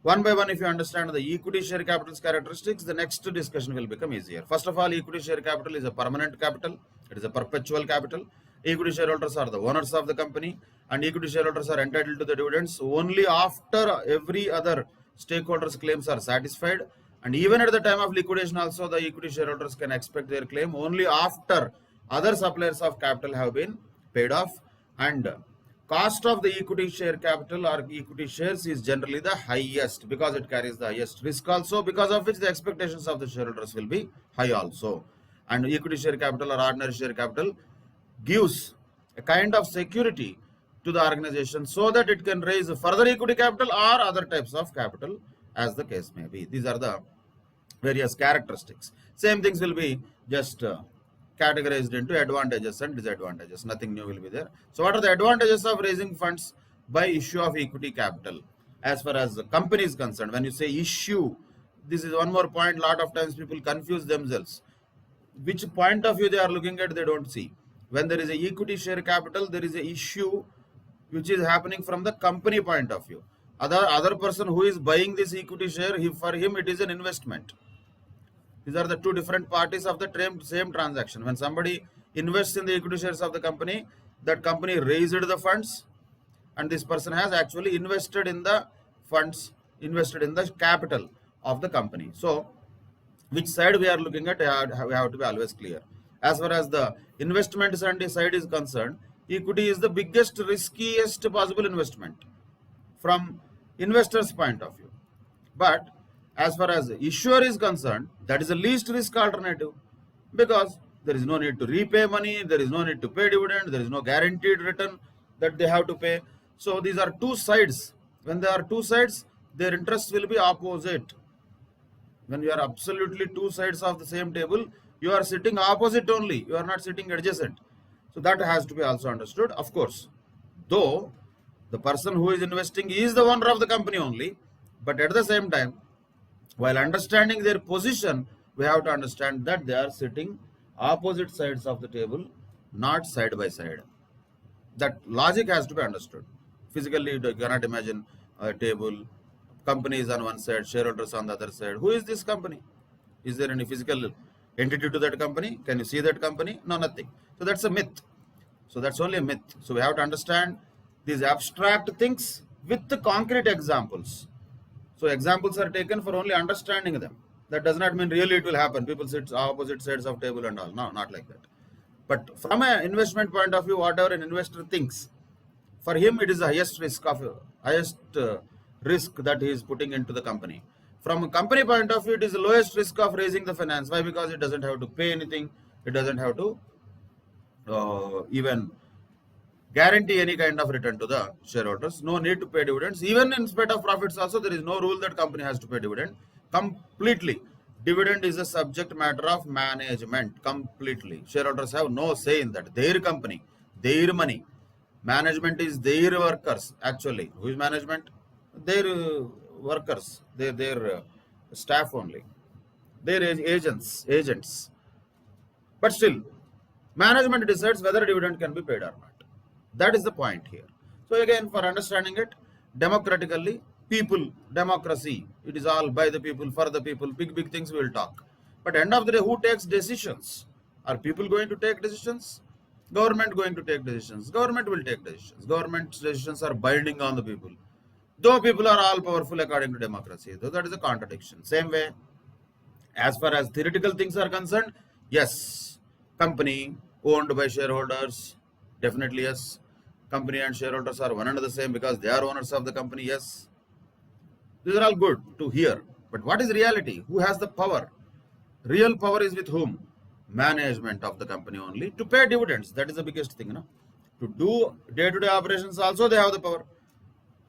one by one, if you understand the equity share capital's characteristics, the next discussion will become easier. First of all, equity share capital is a permanent capital. It is a perpetual capital. Equity shareholders are the owners of the company, and equity shareholders are entitled to the dividends only after every other stakeholders' claims are satisfied. And even at the time of liquidation also, the equity shareholders can expect their claim only after other suppliers of capital have been paid off. And cost of the equity share capital or equity shares is generally the highest because it carries the highest risk also, because of which the expectations of the shareholders will be high also. And equity share capital or ordinary share capital gives a kind of security to the organization so that it can raise further equity capital or other types of capital as the case may be. These are the various characteristics. Same things will be just categorized into advantages and disadvantages. Nothing new will be there. So what are the advantages of raising funds by issue of equity capital? As far as the company is concerned, when you say issue, this is one more point. Lot of times people confuse themselves. Which point of view they are looking at, they don't see. When there is a equity share capital, there is a issue which is happening from the company point of view. Other person who is buying this equity share, for him it is an investment. These are the two different parties of the same transaction. When somebody invests in the equity shares of the company, that company raised the funds, and this person has actually invested in the funds, invested in the capital of the company. So which side we are looking at, we have to be always clear. As far as the investment side is concerned, equity is the biggest, riskiest possible investment from investors' point of view. But as far as the issuer is concerned, that is the least risk alternative, because there is no need to repay money, there is no need to pay dividend, there is no guaranteed return that they have to pay. So these are two sides. When there are two sides, their interests will be opposite. When you are absolutely two sides of the same table, you are sitting opposite only, you are not sitting adjacent. So that has to be also understood. Of course, though the person who is investing is the owner of the company only, but at the same time, while understanding their position, we have to understand that they are sitting opposite sides of the table, not side by side. That logic has to be understood. Physically, you cannot imagine a table, company is on one side, shareholders on the other side. Who is this company? Is there any physical entity to that company? Can you see that company? No, nothing. So that's a myth. So that's only a myth. So we have to understand these abstract things with the concrete examples. So examples are taken for only understanding them. That does not mean really it will happen. People sit opposite sides of table and all. No, not like that. But from an investment point of view, whatever an investor thinks, for him it is the highest risk that he is putting into the company. From a company point of view, it is the lowest risk of raising the finance. Why? Because it doesn't have to pay anything. It doesn't have to even guarantee any kind of return to the shareholders. No need to pay dividends. Even in spite of profits also, there is no rule that company has to pay dividend. Completely. Dividend is a subject matter of management. Completely. Shareholders have no say in that. Their company, their money. Management is their workers, actually. Who is management? Their workers, their staff only. Their agents. But still, management decides whether dividend can be paid or not. That is the point here. So again, for understanding it, democratically, people, democracy, it is all by the people, for the people, big things we will talk. But end of the day, who takes decisions? Are people going to take decisions? Government going to take decisions. Government will take decisions. Government's decisions are binding on the people. Though people are all powerful according to democracy, though that is a contradiction. Same way, as far as theoretical things are concerned, yes, company owned by shareholders, definitely yes. Company and shareholders are one and the same because they are owners of the company, yes. These are all good to hear. But what is reality? Who has the power? Real power is with whom? Management of the company only. To pay dividends, that is the biggest thing. To do day-to-day operations also, they have the power.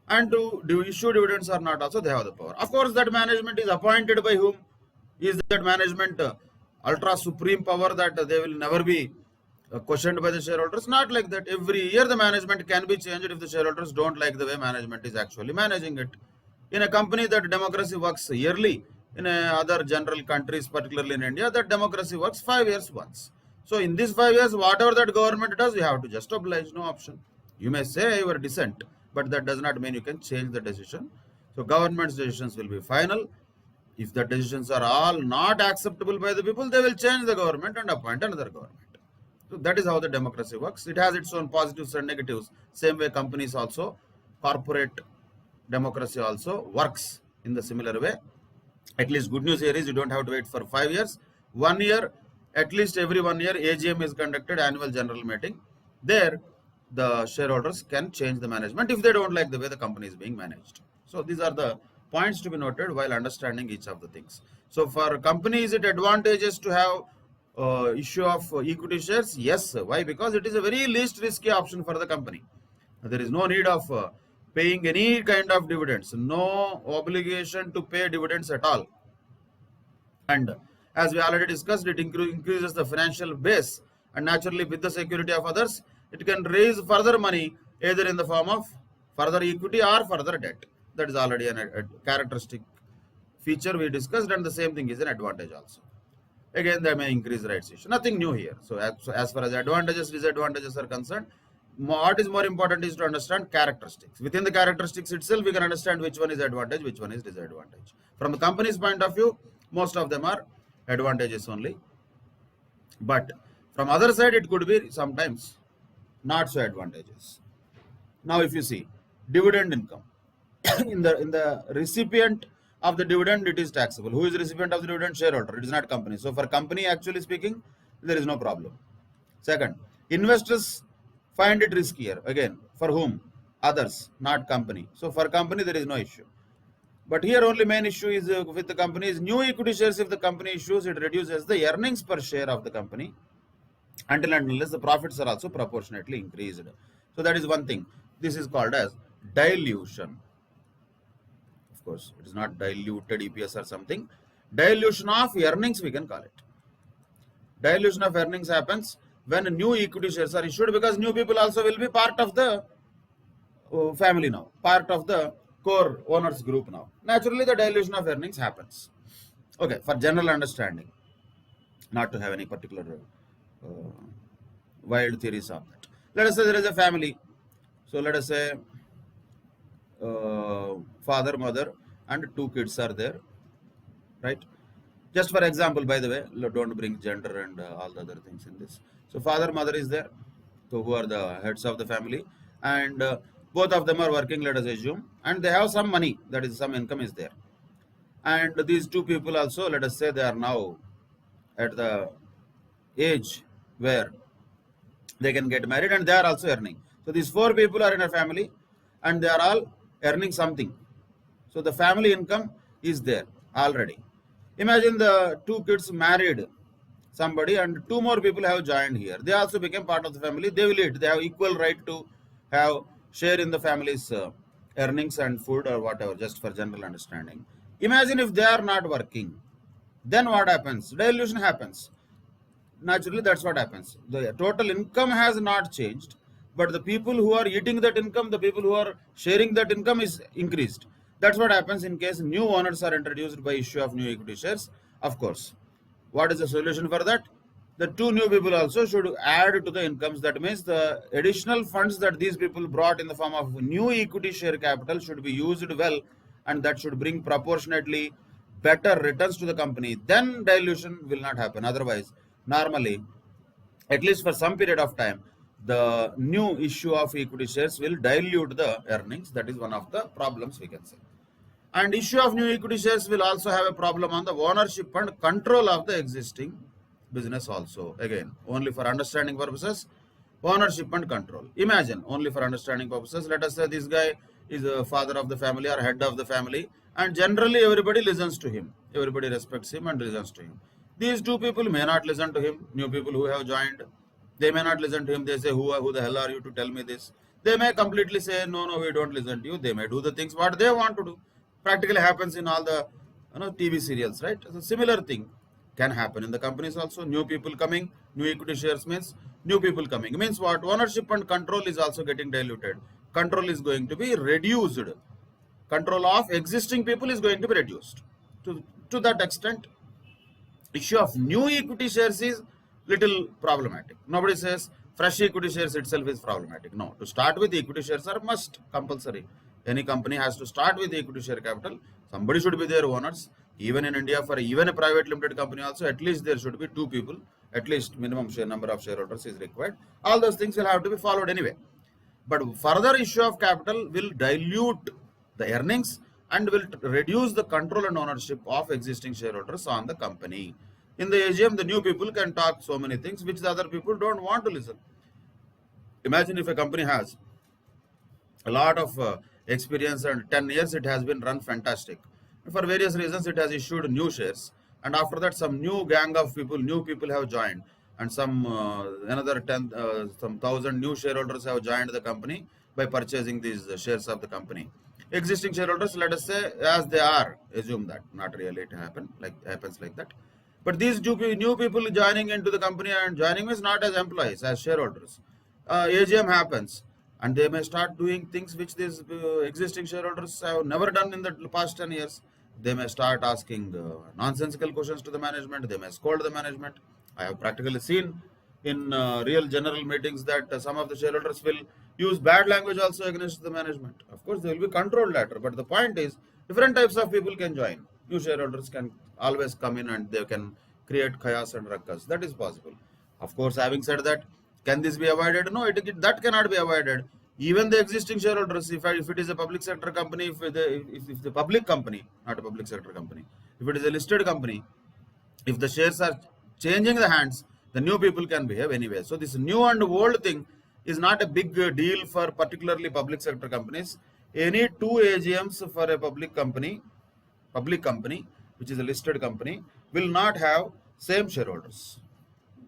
And to issue dividends or not also, they have the power. Of course, that management is appointed by whom? Is that management ultra supreme power that they will never be questioned by the shareholders? Not like that. Every year the management can be changed if the shareholders don't like the way management is actually managing it. In a company that democracy works yearly, in other general countries, particularly in India, that democracy works 5 years once. So in these 5 years, whatever that government does, you have to just oblige, no option. You may say your dissent, but that does not mean you can change the decision. So government's decisions will be final. If the decisions are all not acceptable by the people, they will change the government and appoint another government. So that is how the democracy works. It has its own positives and negatives. Same way companies also, corporate democracy also works in the similar way. At least good news here is you don't have to wait for 5 years. 1 year, at least every 1 year, AGM is conducted, annual general meeting. There, the shareholders can change the management if they don't like the way the company is being managed. So these are the points to be noted while understanding each of the things. So for company, is it advantageous to have issue of equity shares? Yes. Why? Because it is a very least risky option for the company. There is no need of paying any kind of dividends, no obligation to pay dividends at all. And as we already discussed, it increases the financial base, and naturally with the security of others, it can raise further money either in the form of further equity or further debt. That is already a characteristic feature we discussed, and the same thing is an advantage also. Again, they may increase rights issue. Nothing new here. So as far as advantages, disadvantages are concerned, what is more important is to understand characteristics. Within the characteristics itself, we can understand which one is advantage, which one is disadvantage. From the company's point of view, most of them are advantages only. But from other side, it could be sometimes not so advantageous. Now, if you see dividend income, in the recipient of the dividend, it is taxable. Who is the recipient of the dividend? Shareholder. It is not company. So for company, actually speaking, there is no problem. Second, investors find it riskier. Again, for whom? Others, not company. So for company, there is no issue. But here only main issue is with the company is new equity shares. If the company issues, it reduces the earnings per share of the company until and unless the profits are also proportionately increased. So that is one thing. This is called as dilution. Of course, it is not diluted EPS or something. Dilution of earnings, we can call it. Dilution of earnings happens when new equity shares are issued, because new people also will be part of the family now, part of the core owners group now. Naturally, the dilution of earnings happens. Okay, for general understanding, not to have any particular wild theories of that. Let us say there is a family. So let us say father, mother, and 2 kids are there, right? Just for example, by the way, don't bring gender and all the other things in this. So father, mother is there, so who are the heads of the family, and both of them are working, let us assume, and they have some money, that is some income is there. and these two people also, let us say they are now at the age where they can get married and they are also earning. So these four people are in a family and they are all earning something. So the family income is there already. Imagine the two kids married somebody and two more people have joined here. They also became part of the family. They will eat. They have equal right to have share in the family's earnings and food or whatever, just for general understanding. Imagine if they are not working, then what happens? Dilution happens. Naturally, that's what happens. The total income has not changed, but the people who are eating that income, the people who are sharing that income is increased. That's what happens in case new owners are introduced by issue of new equity shares. Of course, what is the solution for that? The two new people also should add to the incomes. That means the additional funds that these people brought in the form of new equity share capital should be used well, and that should bring proportionately better returns to the company. Then dilution will not happen. Otherwise, normally, at least for some period of time, the new issue of equity shares will dilute the earnings. That is one of the problems we can say. And issue of new equity shares will also have a problem on the ownership and control of the existing business also. Again, only for understanding purposes, ownership and control. Imagine, only for understanding purposes, let us say this guy is a father of the family or head of the family, and generally everybody listens to him. Everybody respects him and listens to him. These two people may not listen to him. New people who have joined, they may not listen to him. They say, who the hell are you to tell me this? They may completely say, no, we don't listen to you. They may do the things what they want to do. Practically happens in all the TV serials, right? So similar thing can happen in the companies also. New people coming, new equity shares means new people coming. Means what? Ownership and control is also getting diluted. Control is going to be reduced. Control of existing people is going to be reduced. To that extent, issue of new equity shares is little problematic. Nobody says fresh equity shares itself is problematic. No, to start with equity shares are must, compulsory. Any company has to start with equity share capital. Somebody should be their owners. Even in India, for even a private limited company also, at least there should be two people. At least minimum share number of shareholders is required. All those things will have to be followed anyway. But further issue of capital will dilute the earnings and will reduce the control and ownership of existing shareholders on the company. In the AGM, the new people can talk so many things which the other people don't want to listen. Imagine if a company has a lot of experience and 10 years it has been run fantastic. For various reasons, it has issued new shares, and after that, some new gang of people, new people have joined, and some another 10, some thousand new shareholders have joined the company by purchasing these shares of the company. Existing shareholders, let us say, as they are, assume that not really it happens like that. But these new people joining into the company, and joining means not as employees, as shareholders. AGM happens, and they may start doing things which these existing shareholders have never done in the past 10 years. They may start asking nonsensical questions to the management. They may scold the management. I have practically seen in real general meetings that some of the shareholders will use bad language also against the management. Of course, they will be controlled later. But the point is, different types of people can join. New shareholders can always come in and they can create chaos and ruckus. That is possible. Of course, having said that, can this be avoided? No, that cannot be avoided. Even the existing shareholders, if it is a public sector company, if the public company, not a public sector company, if it is a listed company, if the shares are changing the hands, the new people can behave anyway. So this new and old thing is not a big deal for particularly public sector companies. Any two AGMs for a public company, which is a listed company, will not have same shareholders.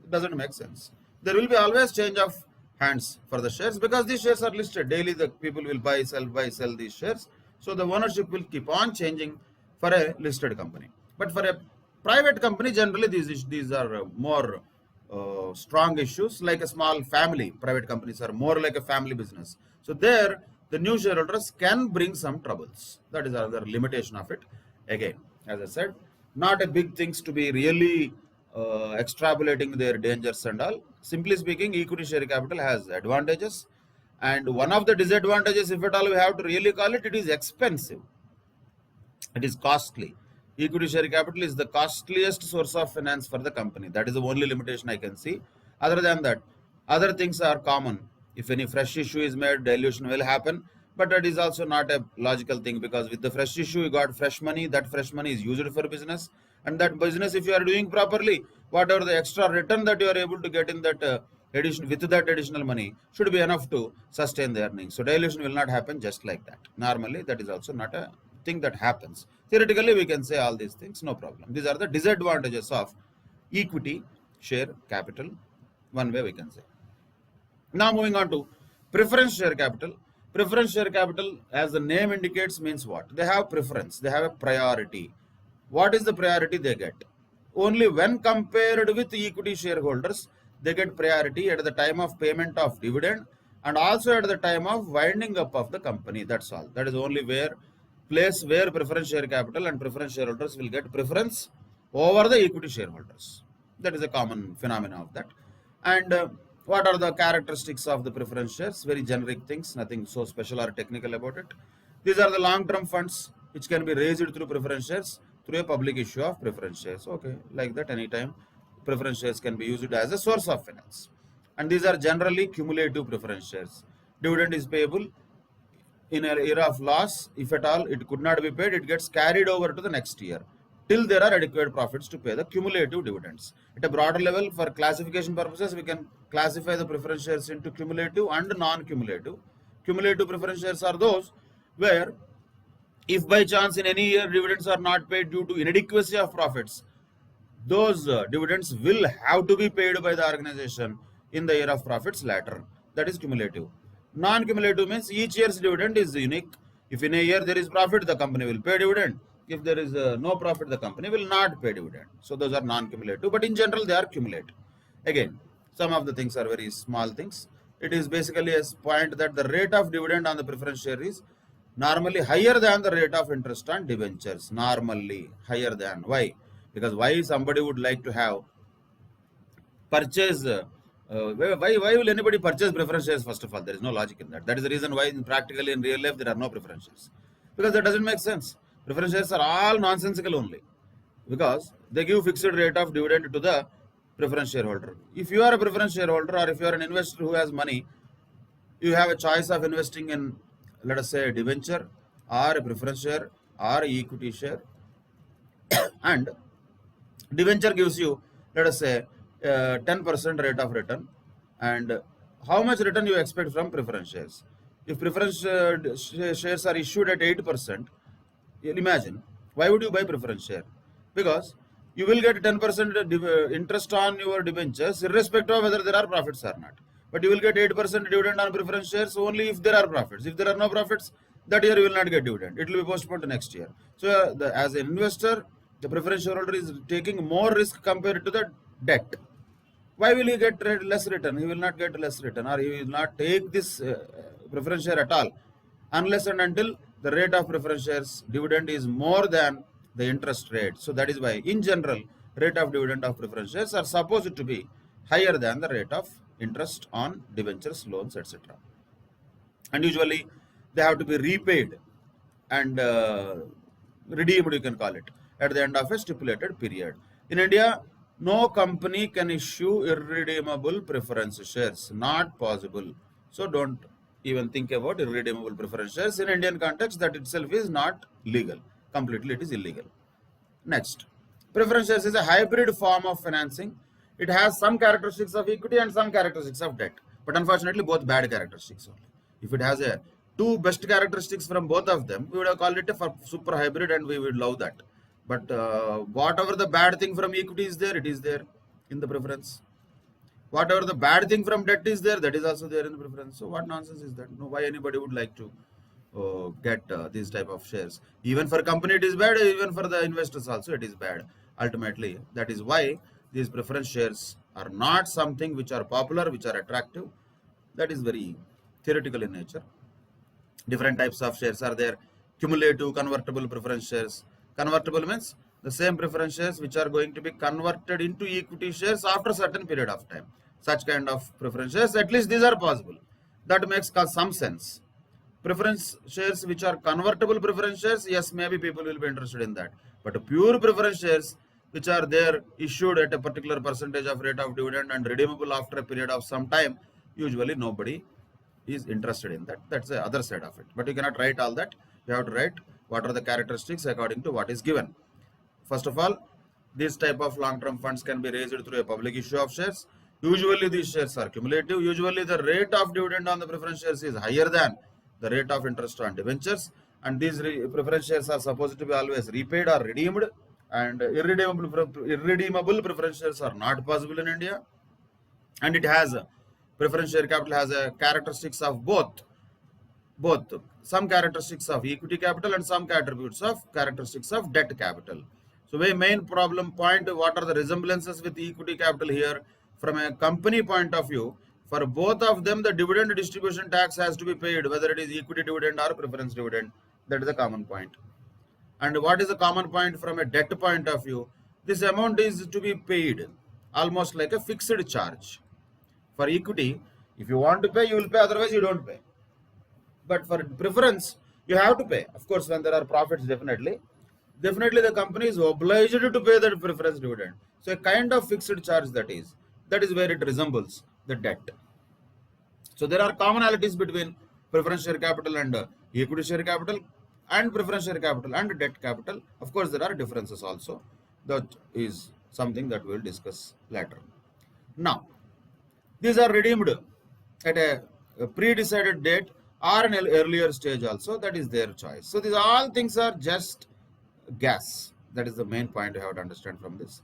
It doesn't make sense. There will be always change of hands for the shares because these shares are listed. Daily the people will buy, sell these shares. So the ownership will keep on changing for a listed company. But for a private company, generally these are more strong issues. Like a small family, private companies are more like a family business. So there, the new shareholders can bring some troubles. That is another limitation of it. Again, as I said, not a big things to be really extrapolating their dangers and all. Simply speaking, equity share capital has advantages, and one of the disadvantages, if at all we have to really call it, it is expensive. It is costly. Equity share capital is the costliest source of finance for the company. That is the only limitation I can see. Other than that, other things are common. If any fresh issue is made, dilution will happen. But that is also not a logical thing, because with the fresh issue, you got fresh money. That fresh money is used for business, and that business, if you are doing properly, whatever the extra return that you are able to get in that addition with that additional money should be enough to sustain the earnings. So dilution will not happen just like that. Normally, that is also not a thing that happens. Theoretically, we can say all these things, no problem. These are the disadvantages of equity share capital. One way we can say. Now moving on to preference share capital. Preference share capital, as the name indicates, means what? They have preference. They have a priority. What is the priority they get? Only when compared with equity shareholders, they get priority at the time of payment of dividend and also at the time of winding up of the company. That's all. That is only place where preference share capital and preference shareholders will get preference over the equity shareholders. That is a common phenomenon of that. And what are the characteristics of the preference shares? Very generic things, nothing so special or technical about it. These are the long-term funds which can be raised through preference shares through a public issue of preference shares. Okay, like that, anytime preference shares can be used as a source of finance. And these are generally cumulative preference shares. Dividend is payable in an era of loss. If at all it could not be paid, it gets carried over to the next year till there are adequate profits to pay the cumulative dividends. At a broader level, for classification purposes, we can classify the preference shares into cumulative and non-cumulative. Cumulative preference shares are those where, if by chance in any year dividends are not paid due to inadequacy of profits, those dividends will have to be paid by the organization in the year of profits later. That is cumulative. Non-cumulative means each year's dividend is unique. If in a year there is profit, the company will pay dividend. If there is no profit, the company will not pay dividend. So those are non-cumulative, but in general they are cumulative. Again, some of the things are very small things. It is basically a point that the rate of dividend on the preference share is normally higher than the rate of interest on debentures. Normally higher than. Why? Because why somebody would like to have purchase, why will anybody purchase preference shares? First of all, there is no logic in that. That is the reason why practically in real life there are no preference shares, because that doesn't make sense. Preference shares are all nonsensical only, because they give fixed rate of dividend to the preference shareholder. If you are a preference shareholder, or if you are an investor who has money, you have a choice of investing in, let us say, a debenture or a preference share or equity share. And debenture gives you, let us say, 10% rate of return. And how much return you expect from preference shares? If preference shares are issued at 8%, imagine, why would you buy preference share? Because you will get 10% interest on your debentures, irrespective of whether there are profits or not. But you will get 8% dividend on preference shares only if there are profits. If there are no profits, that year you will not get dividend. It will be postponed to next year. So as an investor, the preference shareholder is taking more risk compared to the debt. Why will he get less return? He will not get less return, or he will not take this preference share at all, unless and until the rate of preference shares dividend is more than the interest rate. So that is why, in general, rate of dividend of preference shares are supposed to be higher than the rate of interest on debentures, loans, etc. And usually they have to be repaid and redeemed, you can call it, at the end of a stipulated period. In India, no company can issue irredeemable preference shares. Not possible. So don't even think about irredeemable preference shares. In Indian context, that itself is not legal. Completely it is illegal. Next, preference shares is a hybrid form of financing. It has some characteristics of equity and some characteristics of debt, but unfortunately both bad characteristics only. If it has a two best characteristics from both of them, we would have called it a super hybrid and we would love that. But whatever the bad thing from equity is there, it is there in the preference. Whatever the bad thing from debt is there, that is also there in the preference. So what nonsense is that? No, why anybody would like to get these type of shares? Even for company it is bad, even for the investors also it is bad. Ultimately, that is why these preference shares are not something which are popular, which are attractive. That is very theoretical in nature. Different types of shares are there. Cumulative, convertible preference shares. Convertible means the same preference shares which are going to be converted into equity shares after a certain period of time. Such kind of preference shares, at least these are possible. That makes some sense. Preference shares which are convertible preference shares, yes, maybe people will be interested in that. But pure preference shares which are there issued at a particular percentage of rate of dividend and redeemable after a period of some time, usually nobody is interested in that. That's the other side of it. But you cannot write all that. You have to write what are the characteristics according to what is given. First of all, this type of long-term funds can be raised through a public issue of shares. Usually these shares are cumulative. Usually the rate of dividend on the preference shares is higher than the rate of interest on debentures. And these preference shares are supposed to be always repaid or redeemed. And irredeemable preference shares are not possible in India. And it has preference share capital has a characteristics of both some characteristics of equity capital and some characteristics of debt capital. So the main problem point, what are the resemblances with equity capital here? From a company point of view, for both of them the dividend distribution tax has to be paid, whether it is equity dividend or preference dividend. That is a common point. And what is the common point from a debt point of view? This amount is to be paid almost like a fixed charge. For equity, if you want to pay, you will pay, otherwise you don't pay. But for preference, you have to pay. Of course, when there are profits, definitely the company is obliged to pay the preference dividend. So a kind of fixed charge that is where it resembles the debt. So there are commonalities between preference share capital and equity share capital, and preference share capital and debt capital. Of course, there are differences also. That is something that we will discuss later. Now, these are redeemed at a pre-decided date or an earlier stage also. That is their choice. So these all things are just guess. That is the main point you have to understand from this.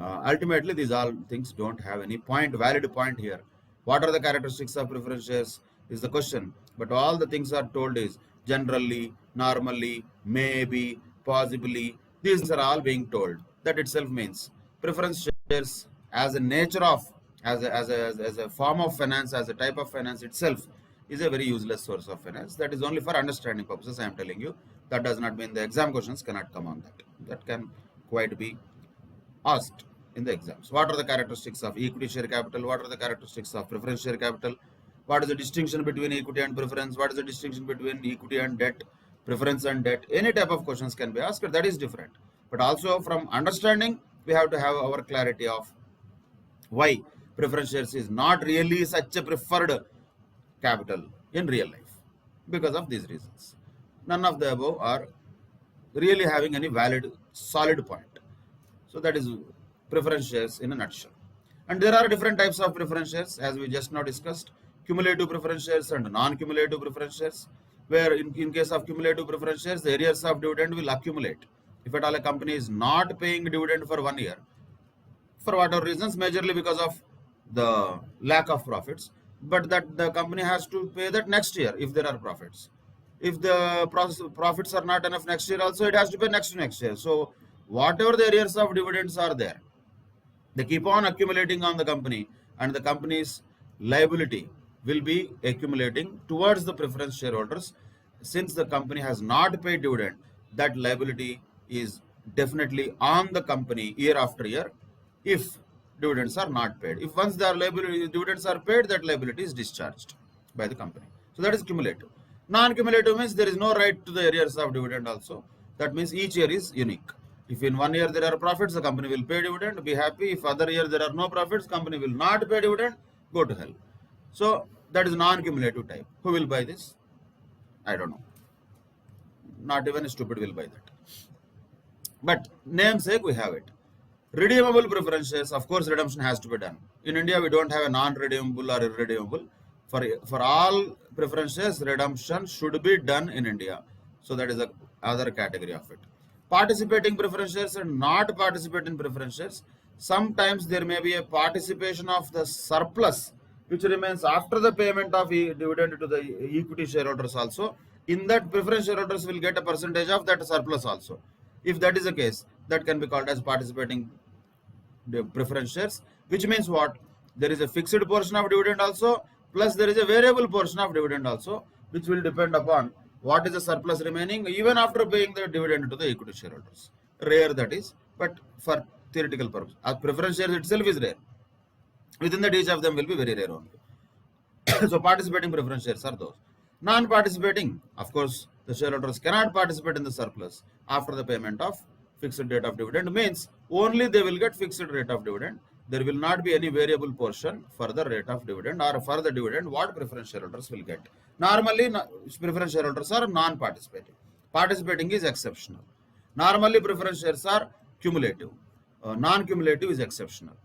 Ultimately, these all things don't have any valid point here. What are the characteristics of preference shares is the question. But all the things are told is generally, normally, maybe, possibly. These are all being told. That itself means preference shares as a nature of, as a form of finance, as a type of finance itself, is a very useless source of finance. That is only for understanding purposes, I am telling you. That does not mean the exam questions cannot come on that. That can quite be asked in the exams. What are the characteristics of equity share capital? What are the characteristics of preference share capital? What is the distinction between equity and preference? What is the distinction between equity and debt, preference and debt? Any type of questions can be asked. That is different. But also from understanding, we have to have our clarity of why preference shares is not really such a preferred capital in real life, because of these reasons. None of the above are really having any valid, solid point. So that is preference shares in a nutshell. And there are different types of preference shares, as we just now discussed: cumulative preference shares and non-cumulative preference shares, where in case of cumulative preference shares, the arrears of dividend will accumulate. If at all a company is not paying dividend for 1 year, for whatever reasons, majorly because of the lack of profits, but that the company has to pay that next year if there are profits. If the profits are not enough next year also, it has to pay next year. So whatever the arrears of dividends are there, they keep on accumulating on the company, and the company's liability will be accumulating towards the preference shareholders. Since the company has not paid dividend, that liability is definitely on the company year after year if dividends are not paid. If once the dividends are paid, that liability is discharged by the company. So that is cumulative. Non-cumulative means there is no right to the arrears of dividend also. That means each year is unique. If in 1 year there are profits, the company will pay dividend, be happy. If other year there are no profits, company will not pay dividend, go to hell. So that is non-cumulative type. Who will buy this? I don't know. Not even a stupid will buy that. But namesake, we have it. Redeemable preference shares, of course, redemption has to be done. In India, we don't have a non-redeemable or irredeemable. For all preference shares, redemption should be done in India. So that is the other category of it. Participating preference shares and not participating preference shares. Sometimes there may be a participation of the surplus which remains after the payment of dividend to the equity shareholders also. In that, preference shareholders will get a percentage of that surplus also. If that is the case, that can be called as participating preference shares, which means what? There is a fixed portion of dividend also, plus there is a variable portion of dividend also, which will depend upon what is the surplus remaining even after paying the dividend to the equity shareholders. Rare that is, but for theoretical purpose. Preference shares itself is rare. Within that, each of them will be very rare only. So participating preference shares are those. Non-participating, of course, the shareholders cannot participate in the surplus after the payment of fixed rate of dividend, means only they will get fixed rate of dividend. there will not be any variable portion for the rate of dividend or for the dividend what preference shareholders will get. Normally, preference shareholders are non-participating. Participating is exceptional. Normally, preference shares are cumulative. Non-cumulative is exceptional.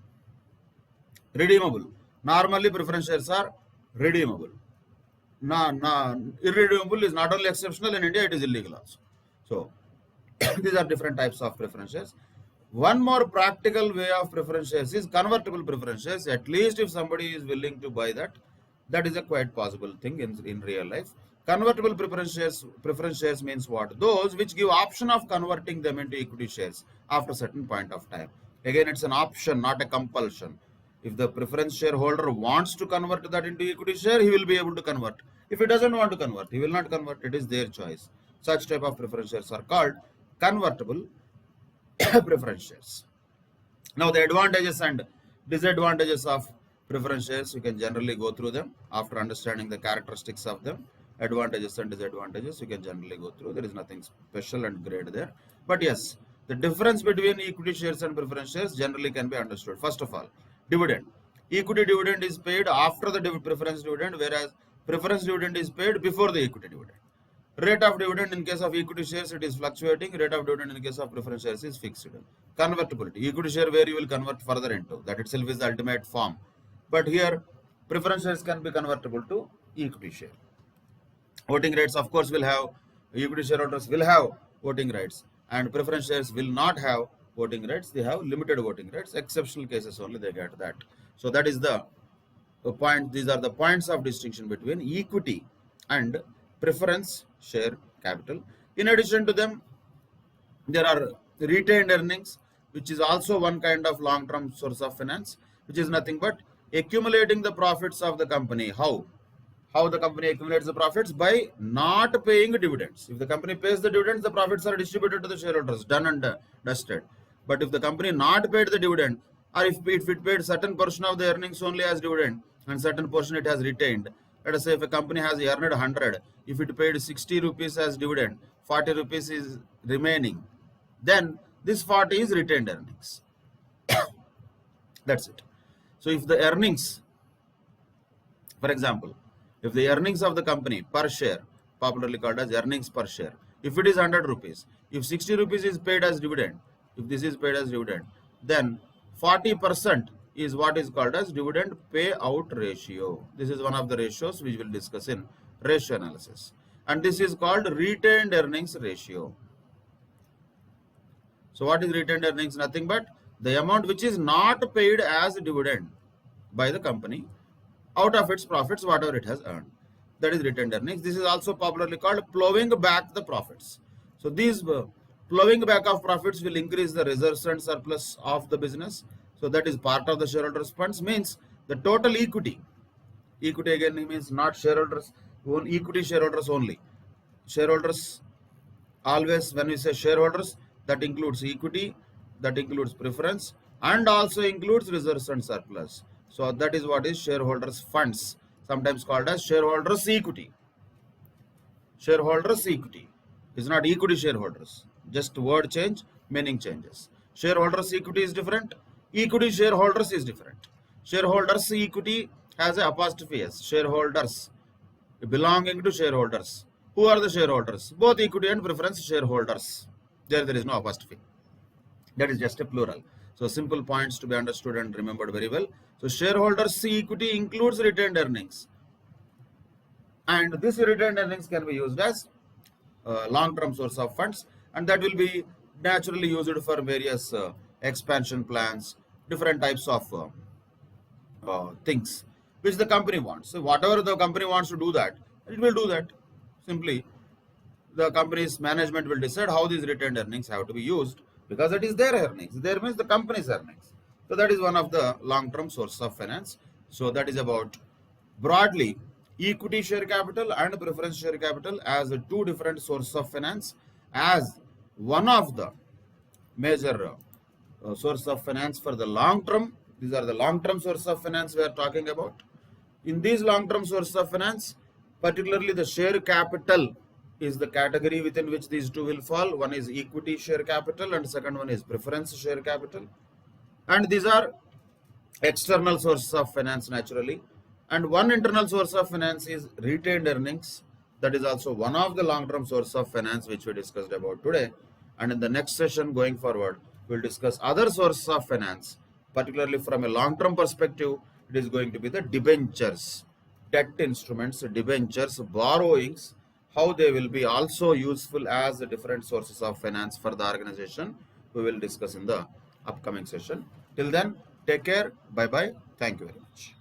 Redeemable. Normally, preference shares are redeemable. Irredeemable is not only exceptional, in India it is illegal also. So, these are different types of preference shares. One more practical way of preference shares is convertible preference shares. At least if somebody is willing to buy that, that is a quite possible thing in real life. Convertible preference shares means what? Those which give option of converting them into equity shares after certain point of time. Again, it's an option, not a compulsion. If the preference shareholder wants to convert that into equity share, he will be able to convert. If he doesn't want to convert, he will not convert. It is their choice. Such type of preference shares are called convertible preference shares. Now, the advantages and disadvantages of preference shares, you can generally go through them after understanding the characteristics of them. Advantages and disadvantages, you can generally go through. There is nothing special and great there. But yes, the difference between equity shares and preference shares generally can be understood. First of all, dividend. Equity dividend is paid after the preference dividend, whereas preference dividend is paid before the equity dividend. Rate of dividend in case of equity shares, it is fluctuating. Rate of dividend in case of preference shares is fixed. Convertibility. Equity share where you will convert further into. That itself is the ultimate form. But here, preference shares can be convertible to equity share. Voting rights, of course, will have, equity shareholders will have voting rights. And preference shares will not have voting rights. They have limited voting rights. Exceptional cases only they get that. So that is the point. These are the points of distinction between equity and preference share capital. In addition to them, there are retained earnings, which is also one kind of long-term source of finance, which is nothing but accumulating the profits of the company. How the company accumulates the profits? By not paying dividends. If the company pays the dividends, the profits are distributed to the shareholders, done and dusted. But if the company not paid the dividend, or if it paid certain portion of the earnings only as dividend and certain portion it has retained, let us say if a company has earned 100, if it paid 60 rupees as dividend, 40 rupees is remaining, then this 40 is retained earnings. That's it. So if the earnings, for example, if the earnings of the company per share, popularly called as earnings per share, if it is 100 rupees, if 60 rupees is paid as dividend, if this is paid as dividend, then 40% is what is called as dividend payout ratio. This is one of the ratios which we will discuss in ratio analysis. And this is called retained earnings ratio. So what is retained earnings? Nothing but the amount which is not paid as dividend by the company out of its profits, whatever it has earned. That is retained earnings. This is also popularly called plowing back the profits. So these plowing back of profits will increase the reserves and surplus of the business. So that is part of the shareholders' funds, means the total equity. Equity again means not shareholders, equity shareholders only. Shareholders, always when we say shareholders, that includes equity, that includes preference, and also includes reserves and surplus. So that is what is shareholders' funds, sometimes called as shareholders' equity. Shareholders' equity is not equity shareholders. Just word change, meaning changes. Shareholders' equity is different. Equity shareholders is different. Shareholders' equity has a apostrophe S. Shareholders, belonging to shareholders. Who are the shareholders? Both equity and preference shareholders. There is no apostrophe. That is just a plural. So simple points to be understood and remembered very well. So shareholders' equity includes retained earnings. And this retained earnings can be used as long-term source of funds, and that will be naturally used for various expansion plans, different types of things which the company wants. So whatever the company wants to do that, it will do that. Simply, the company's management will decide how these retained earnings have to be used, because it is their earnings. There means the company's earnings. So that is one of the long-term sources of finance. So that is about broadly equity share capital and preference share capital as two different sources of finance, as one of the major source of finance for the long term. These are the long-term sources of finance we are talking about. In these long-term sources of finance, particularly the share capital is the category within which these two will fall. One is equity share capital and second one is preference share capital. And these are external sources of finance naturally, and one internal source of finance is retained earnings. That is also one of the long-term source of finance which we discussed about today. And in the next session going forward, we'll discuss other sources of finance, particularly from a long-term perspective. It is going to be the debentures, debt instruments, debentures, borrowings, how they will be also useful as the different sources of finance for the organization. We will discuss in the upcoming session. Till then, take care. Bye bye. Thank you very much.